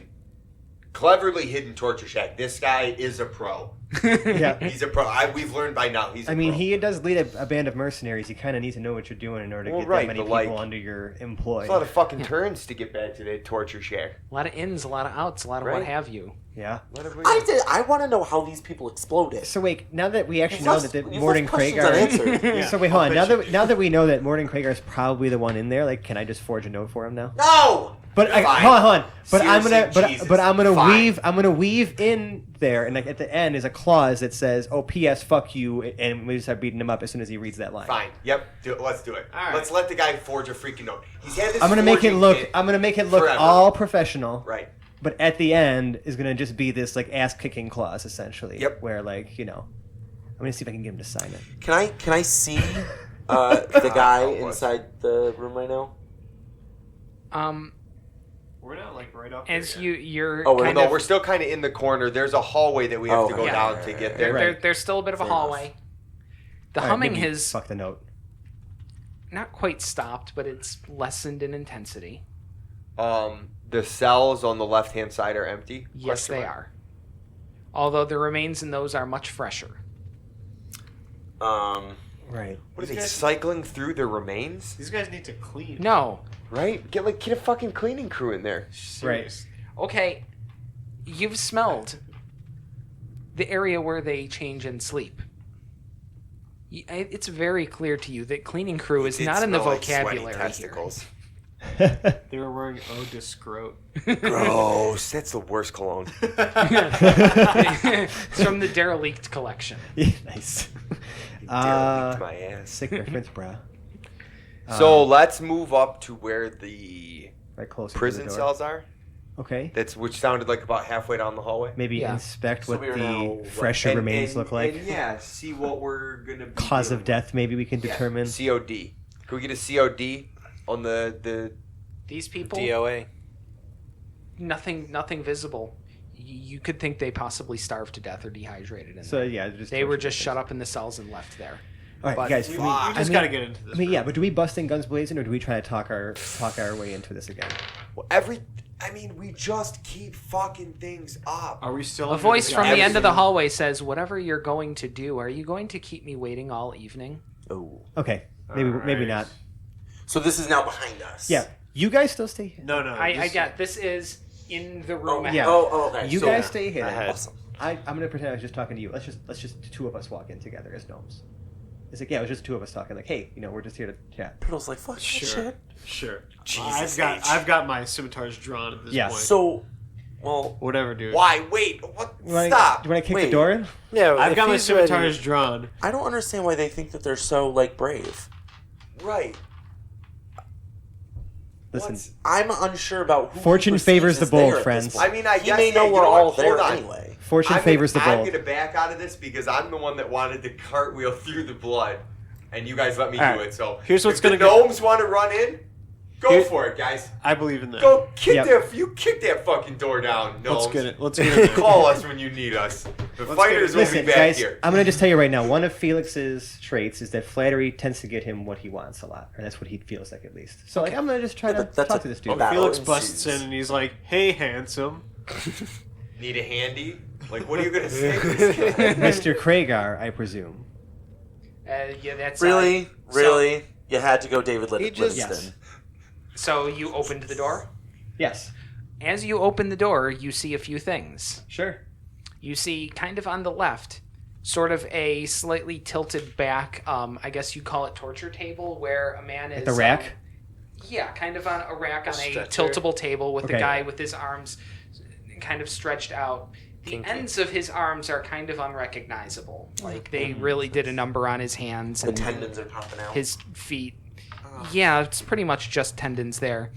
Cleverly hidden torture shack. This guy is a pro. Yeah. He's a pro. We've learned by now. He's. I mean, he does lead a band of mercenaries. You kind of need to know what you're doing in order to Well, get right, that many but, people like, under your employ. There's a lot of fucking turns to get back to the torture shack. A lot of ins, a lot of outs, a lot of what Right. have you. Yeah. I want to know how these people exploded. So wait, now that we actually know that the You've Morden left questions Kragar. unanswered. So wait, hold on. Now that we know that Morden Kragar is probably the one in there, like, can I just forge a note for him now? No. But Fine. hold on. But Seriously, Jesus. I'm gonna Fine. weave in there, and like at the end is a clause that says, "Oh, P.S. Fuck you," and we just start beating him up as soon as he reads that line. Fine. Yep. Let's do it. All right. Let's let the guy forge a freaking note. He's had this. I'm gonna make it forging look. kit I'm gonna make it look forever. all professional. Right. But at the end is gonna just be this like ass kicking clause essentially. Yep. Where like I'm gonna see if I can get him to sign it. Can I see the guy Oh, boy. inside the room right now? We're not like right off. As there you're Oh, we're- kind No, of, we're still kind of in the corner. There's a hallway that we have to go yeah. down to get there. Right. there's still a bit of a Fair hallway. The All right, humming maybe has fuck the note. not quite stopped, but it's lessened in intensity. The cells on the left-hand side are empty. Yes, Question they mark. are. although the remains in those are much fresher. Right. What are they, cycling through the remains? These guys need to clean. No. Right? Get a fucking cleaning crew in there. Serious. Okay, you've smelled the area where they change and sleep. It's very clear to you that cleaning crew is It not in the smell like sweaty vocabulary here. testicles. They were wearing eau de scrote. Gross. That's the worst cologne. It's from the derelict collection. Nice. Derelict my ass. Sick reference, bro. So let's move up to where the Right closer prison to the door. cells are. Okay. Which sounded like about halfway down the hallway. Maybe Yeah. inspect So what we are the now- fresher remains look like. And yeah, see what we're gonna be Cause dealing of death, maybe we can with. Yeah, determine. COD. Can we get a COD on the These people, DOA. nothing visible. You could think they possibly starved to death or dehydrated. In So there. yeah, They were just shut up in the cells and left there. All right, but- guys. We do we- just got to get into this. I mean, yeah, but do we bust in guns blazing, or do we try to talk our way into this again? well, we just keep fucking things up. Are we still A under voice from the end of the everything- hallway says, "Whatever you're going to do, are you going to keep me waiting all evening?" Oh. Okay, maybe Alright. not. So this is now behind us. Yeah, you guys still stay here. No. I get this is in the room. Oh, ahead. Yeah. okay. You so, guys stay here. Ahead. Awesome. I'm gonna pretend I was just talking to you. Let's just the two of us walk in together as gnomes. It's like, yeah, it was just two of us talking. Like, hey, we're just here to chat. Piddle's like, fuck that shit. Sure. Jesus I've got my scimitars drawn at this Yeah. point. So, well, Whatever, dude. Why? Wait. What? Do you wanna Stop. kick Wait. the door in? Yeah, I've if got my he's ready- scimitars drawn. I don't understand why they think that they're so, like, brave. Right. Listen, What's- I'm unsure about who Fortune perceives favors the as there bold, at this friends. point. I mean, I he guess may know you we're know all what? there Hold on. anyway. fortune favors the I'm bold. gonna back out of this because I'm the one that wanted to cartwheel through the blood, and you guys let me All do right. it. So Here's what's if the gonna go- gnomes want to run in, go Here- for it, guys. I believe in that. Go kick Yep. You kick that fucking door down, gnomes. Let's get it. Let's get it. Call us when you need us. The fighters will Listen, be back guys, here. I'm gonna just tell you right now. One of Felix's traits is that flattery tends to get him what he wants a lot, or that's what he feels like at least. So, like, I'm gonna just try to That's talk a- to this dude. Battle Felix ensues. busts in and he's like, "Hey, handsome." Need a handy? Like, what are you gonna say to this guy? Mr. Kragar, I presume. Yeah, that's Really? so- Really? You had to go David He just- Livingston. So you opened the door. Yes. As you open the door, you see a few things. Sure. You see, kind of on the left, sort of a slightly tilted back, I guess you'd call it torture table, where a man is... the rack? Yeah, kind of on a rack on a stretcher? tiltable table with the Okay. guy with his arms kind of stretched out. The Kinky. ends of his arms are kind of unrecognizable. Like, they really did a number on his hands The and tendons are popping out. his feet. Yeah, it's pretty much just tendons there.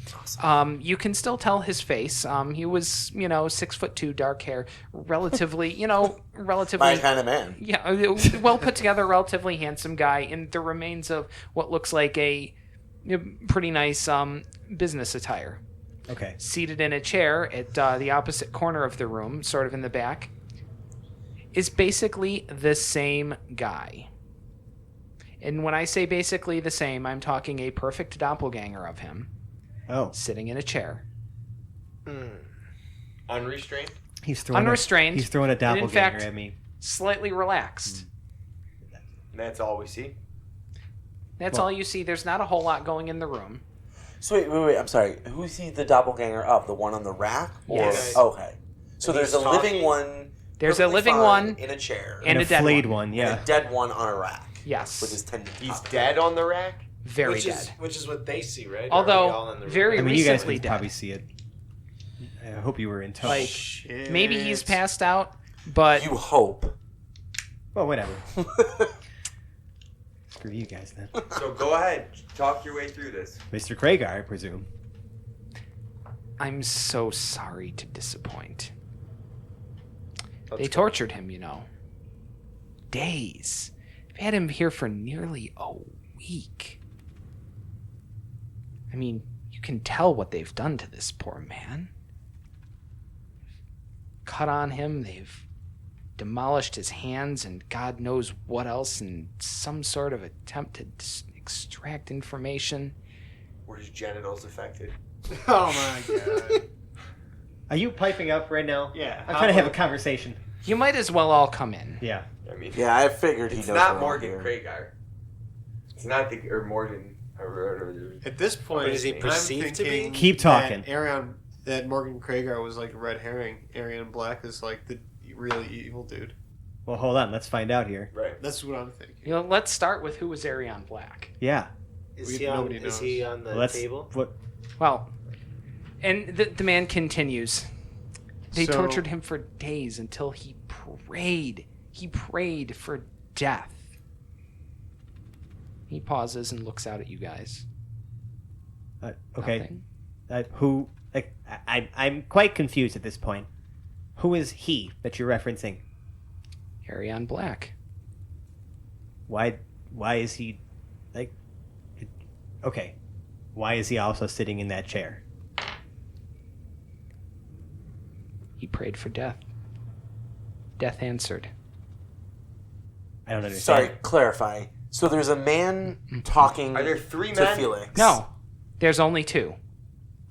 You can still tell his face. He was, 6'2", dark hair, relatively, relatively. My kind of man. Yeah, well put together, relatively handsome guy in the remains of what looks like a pretty nice business attire. Okay. Seated in a chair at the opposite corner of the room, sort of in the back, is basically the same guy. And when I say basically the same, I'm talking a perfect doppelganger of him, Oh, sitting in a chair. Unrestrained? he's throwing Unrestrained, He's throwing a and in doppelganger fact- at me. Slightly relaxed. That's all we see. That's Well- all you see. There's not a whole lot going in the room. So wait. I'm sorry. Who's he the doppelganger of? The one on the rack? Or, Yes. Okay. So And there's he's a living talking? one. There's a perfectly living fine one in a chair. and a dead flayed one. one, and yeah. a dead one on a rack. Yes. With his tendon. He's popping dead on the rack? Very dead. Which is what they see, right? Although, very I mean, you guys recently can dead. probably see it. I hope you were in touch. Like, Shit. maybe he's passed out, but out. You hope. Well, whatever. Screw you guys then. So go ahead. Talk your way through this. Mr. Kragar, I presume. I'm so sorry to disappoint. They tortured him, Days. They've had him here for nearly a week. I mean, you can tell what they've done to this poor man. Cut on him, they've demolished his hands and God knows what else in some sort of attempt to extract information. Were his genitals affected? Oh my god. Are you piping up right now? Yeah. I'm trying to have a conversation. You might as well all come in. Yeah. I mean, Yeah, I figured he it's knows. not we're all Morgan here. Craigar. It's not the or Morgan. At this point, But is he I'm perceived to be? thinking Keep talking. That Morgan Craigar was like a red herring. Aerion Black is like the really evil dude. Well, hold on. Let's find out here. Right. That's what I'm thinking. You know, let's start with who was Aerion Black. Yeah. Is he on the Well, let's, table? What? Well, and the man continues. They So- tortured him for days until he prayed. He prayed for death. He pauses and looks out at you guys. Okay. Nothing. Who? Like, I'm quite confused at this point. Who is he that you're referencing? Aerion Black. Why is he like? Okay. Why is he also sitting in that chair? He prayed for death. Death answered. I don't understand. Sorry, clarify. So there's a man talking Are there 3 to men? Felix. No, there's only 2.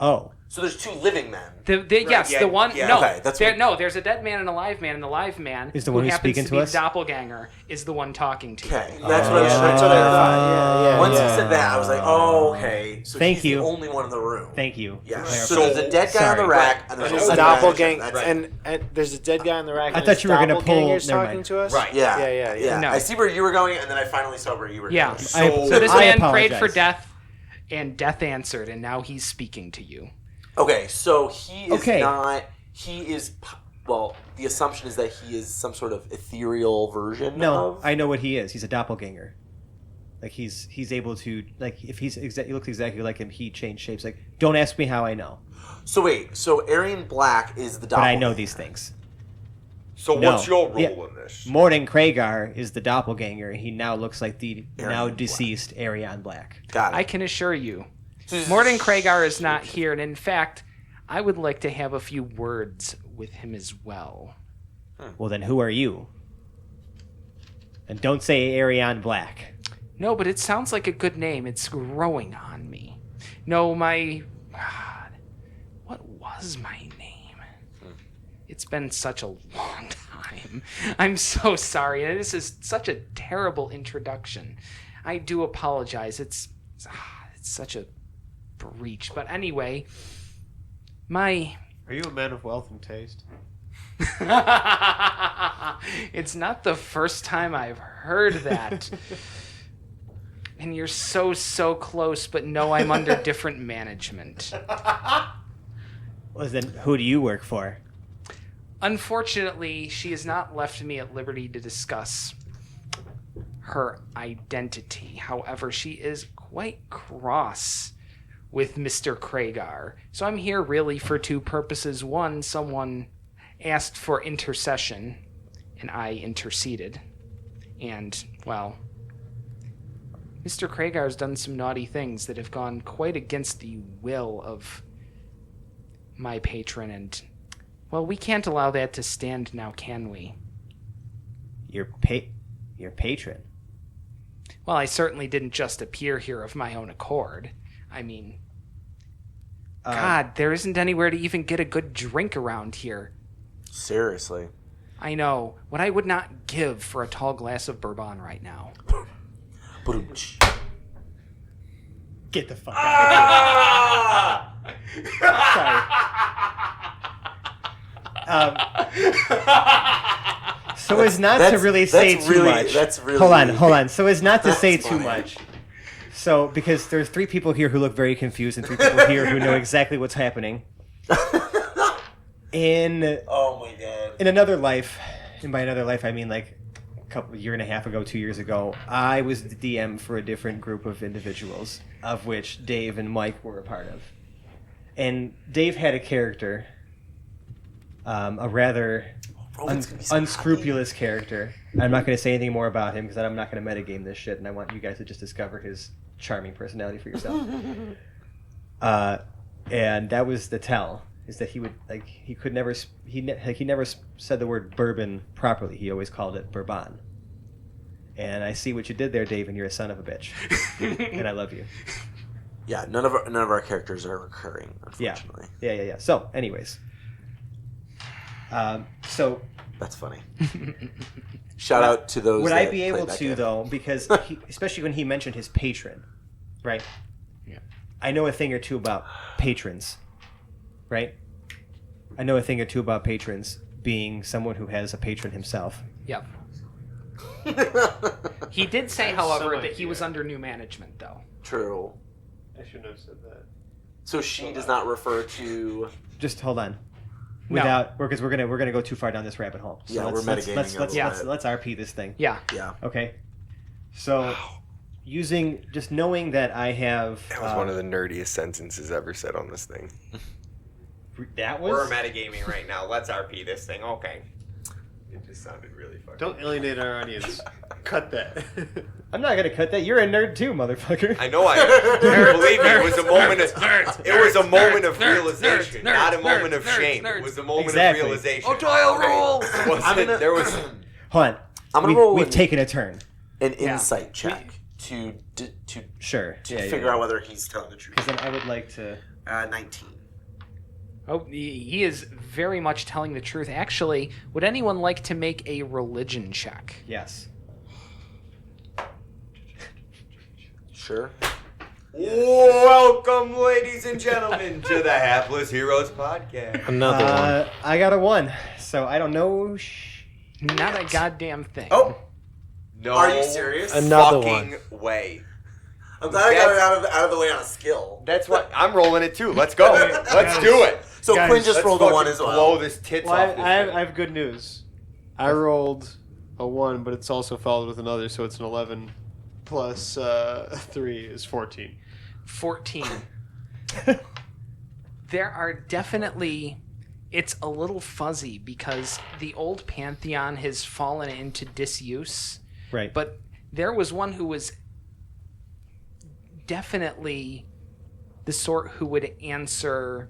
Oh. So there's 2 living men. Yes, yeah, the one. yeah. No, Okay, that's there, what- no. There's a dead man and a live man, and the live man Is the who one who's happens speaking to to be us? the doppelganger is the one talking to Okay, you. that's what I That's should what I clarify. Yeah, Once yeah. he said that, I was like, oh, okay. So Thank he's you. the only one in the room. Thank you. Yeah. for So clarifying. there's a dead guy on the Sorry. rack, and there's It's a a doppelganger. doppelganger, and there's a dead guy on the rack. I and thought his you were gonna pull- doppelganger's never talking mind. to us. Right. Yeah. Yeah. No. I see where you were going, and then I finally saw where you were Yeah. going. So this I man prayed for apologize. death, and death answered, and now he's speaking to you. Okay, so he is Okay. not. He is. Well, the assumption is that he is some sort of ethereal version No, of. I know what he is. He's a doppelganger. Like he's able to like if he looks exactly like him, he changed shapes. Like don't ask me how I know, So wait, so Aerion Black is the but doppelganger. I know these things. So No. what's your role Yeah. in this? Morning Craigar is the doppelganger. He now looks like the now Black. deceased Aerion Black. Got it. I can assure you, So this is- Morden Craigar is not here, and in fact, I would like to have a few words with him as well. Well, then who are you? And don't say Aerion Black. No, but it sounds like a good name. It's growing on me. No, God, what was my name? It's been such a long time. I'm so sorry. And this is such a terrible introduction. I do apologize. It's such a breach. But anyway, Are you a man of wealth and taste? it's not the first time I've heard that. And you're so close, but no, I'm under different management. Well, then who do you work for? Unfortunately, she has not left me at liberty to discuss her identity. However, she is quite cross with Mr. Craigar. So I'm here really for 2 purposes. One, someone asked for intercession, and I interceded. And, well, Mr. Craigar's done some naughty things that have gone quite against the will of my patron, and, well, we can't allow that to stand now, can we? Your patron. Well, I certainly didn't just appear here of my own accord. I mean, God, there isn't anywhere to even get a good drink around here. Seriously. I know. What I would not give for a tall glass of bourbon right now. Ba-dum-tsh. Get the fuck out of here. Sorry. So as not to really say too much. That's really. Hold on. So as not to say too funny. much. So because there's 3 people here who look very confused and 3 people here who know exactly what's happening. Oh my god. In another life, and by another life I mean like a year and a half ago, 2 years ago, I was the DM for a different group of individuals, of which Dave and Mike were a part of. And Dave had a character, a rather Roman's gonna be so unscrupulous character. I'm not going to say anything more about him because I'm not going to metagame this shit, and I want you guys to just discover his charming personality for yourself. And that was the tell. Is that he would like he never said the word bourbon properly. He always called it bourbon. And I see what you did there, Dave, and you're a son of a bitch. And I love you. Yeah, none of our characters are recurring, Yeah. unfortunately. Yeah. So, anyways, so That's funny. Shout out to those. Would I that be played able that to game. though? Because especially when he mentioned his patron, right? Yeah. I know a thing or two about patrons, right? I know a thing or two about patrons being someone who has a patron himself. Yep. He did say, have however, some that he idea. was under new management, though. True. I shouldn't have said that. So she does not refer to. Just hold on. No. Without, because we're gonna go too far down this rabbit hole. So Yeah, we're metagaming let's a little bit. let's RP this thing. Yeah. Yeah. Okay. So, just knowing that I have That was one of the nerdiest sentences ever said on this thing. that was We're metagaming right now. Let's RP this thing. Okay. It just sounded really fucking. Don't alienate our audience. Cut that. I'm not gonna cut that. You're a nerd too, motherfucker. I know I am. Believe me, it was a moment of realization, not a moment of shame. It was a moment Exactly. of realization. Ohio rules! There was. Hold on. I'm gonna roll We've an- taken a turn. An Yeah. insight check to Sure. figure out whether he's telling the truth. Because then I would like to. 19. Oh, he is very much telling the truth. Actually, would anyone like to make a religion check? Yes. Sure. Welcome, ladies and gentlemen, to the Hapless Heroes podcast. Another one. I got a 1, so I don't know. Not a goddamn thing. Oh, No, are you serious? Another fucking way. I'm glad I got it out of the way on a skill. That's what I'm rolling it too. Let's go. Let's do it. So Guys, Quinn just Let's rolled a 1 fucking as well. blow this tits Well, off. This I have, thing. I have good news. I rolled a 1, but it's also followed with another, so it's an 11 plus 3 is 14. 14. There are definitely... It's a little fuzzy because the old pantheon has fallen into disuse. Right. But there was one who was definitely the sort who would answer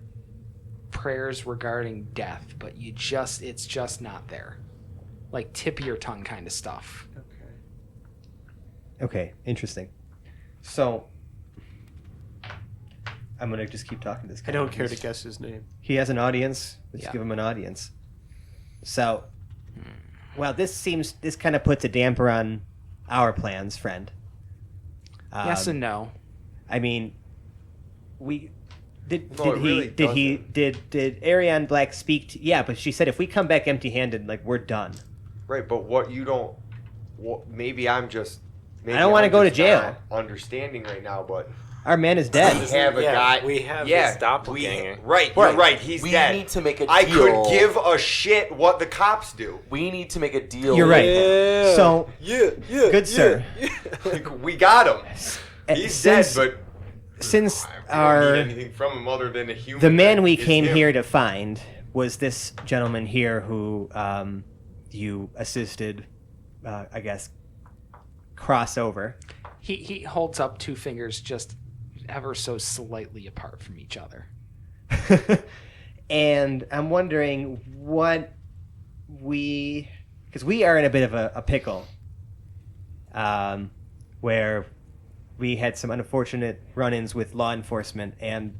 prayers regarding death, but it's just not there. Like tip of your tongue kind of stuff. Okay. Interesting. So. I'm gonna just keep talking to this guy. I don't care to guess his name. He has an audience. Let's Yeah. give him an audience. So, well, this kind of puts a damper on our plans, friend. Yes and no. I mean, did No, it really did Aerion Black speak to, yeah, but she said if we come back empty-handed, like, we're done. Right, but what you don't. Maybe I'm just. Maybe I don't wanna I'm go to just jail. not understanding right now, but Our man is we dead. have a Yeah, guy. we have yeah, his doppelganger. Right, you're right. He's We dead. need to make a I deal. could give a shit what the cops do. We need to make a deal. You're right. Yeah. So, Yeah, yeah. good sir, Like, we got him. He's since, dead, but since we don't our need anything from him other than a human. the man we is came him. here to find was this gentleman here who you assisted, I guess, cross over. He holds up two fingers just ever so slightly apart from each other. And I'm wondering what because we are in a bit of a pickle, where we had some unfortunate run-ins with law enforcement, and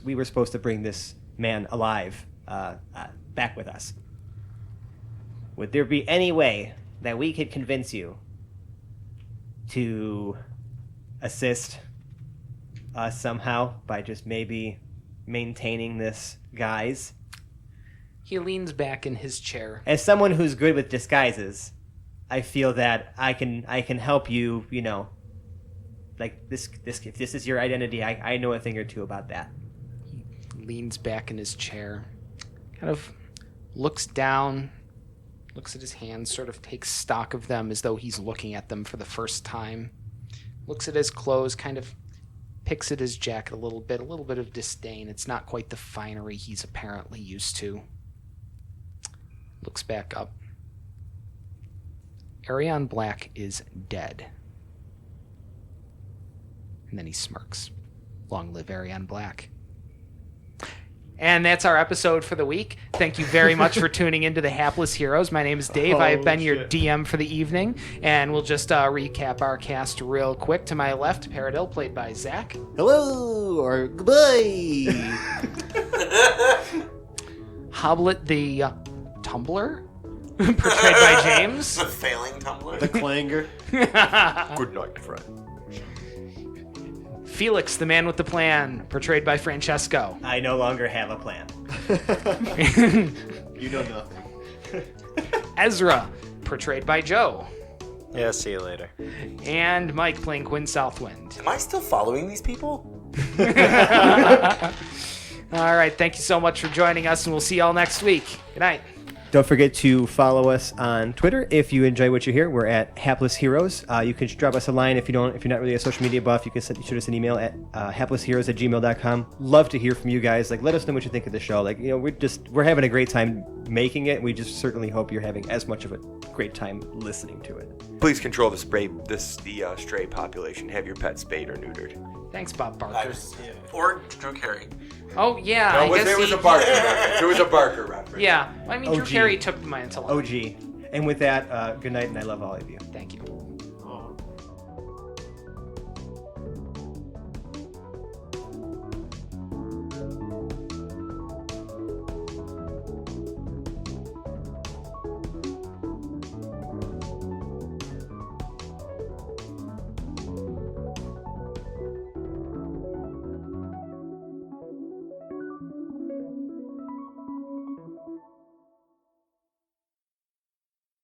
we were supposed to bring this man alive back with us. Would there be any way that we could convince you to assist us somehow by just maybe maintaining this guise? He leans back in his chair. As someone who's good with disguises, I feel that I can help you, like this if this is your identity, I know a thing or two about that. He leans back in his chair, kind of looks down, looks at his hands, sort of takes stock of them as though he's looking at them for the first time. Looks at his clothes, kind of picks at his jacket a little bit of disdain. It's not quite the finery he's apparently used to. Looks back up. Aerion Black is dead. And then he smirks. Long live Aerion Black. And that's our episode for the week. Thank you very much for tuning into the Hapless Heroes. My name is Dave. I have been your shit. DM for the evening. And we'll just recap our cast real quick. To my left, Paradil, played by Zach. Hello or goodbye. Hoblet the Tumbler, portrayed by James. The failing tumbler. The clanger. Good night, friend. Felix, the man with the plan, portrayed by Francesco. I no longer have a plan. You know nothing. Ezra, portrayed by Joe. Yeah, see you later. And Mike playing Quinn Southwind. Am I still following these people? All right, thank you so much for joining us, and we'll see y'all next week. Good night. Don't forget to follow us on Twitter if you enjoy what you hear. We're at Hapless Heroes. You can drop us a line if you're not really a social media buff. You can shoot us an email at haplessheroes@gmail.com. Love to hear from you guys. Like, let us know what you think of the show. Like, we're having a great time making it. We just certainly hope you're having as much of a great time listening to it. Please control the stray population. Have your pet spayed or neutered. Thanks, Bob Barker. Or Drew Carey. Oh, yeah. No, I guess there was a Barker reference. There was a Barker reference. Yeah. I mean, Drew OG. Carey took my intellect. OG. And with that, good night, and I love all of you. Thank you.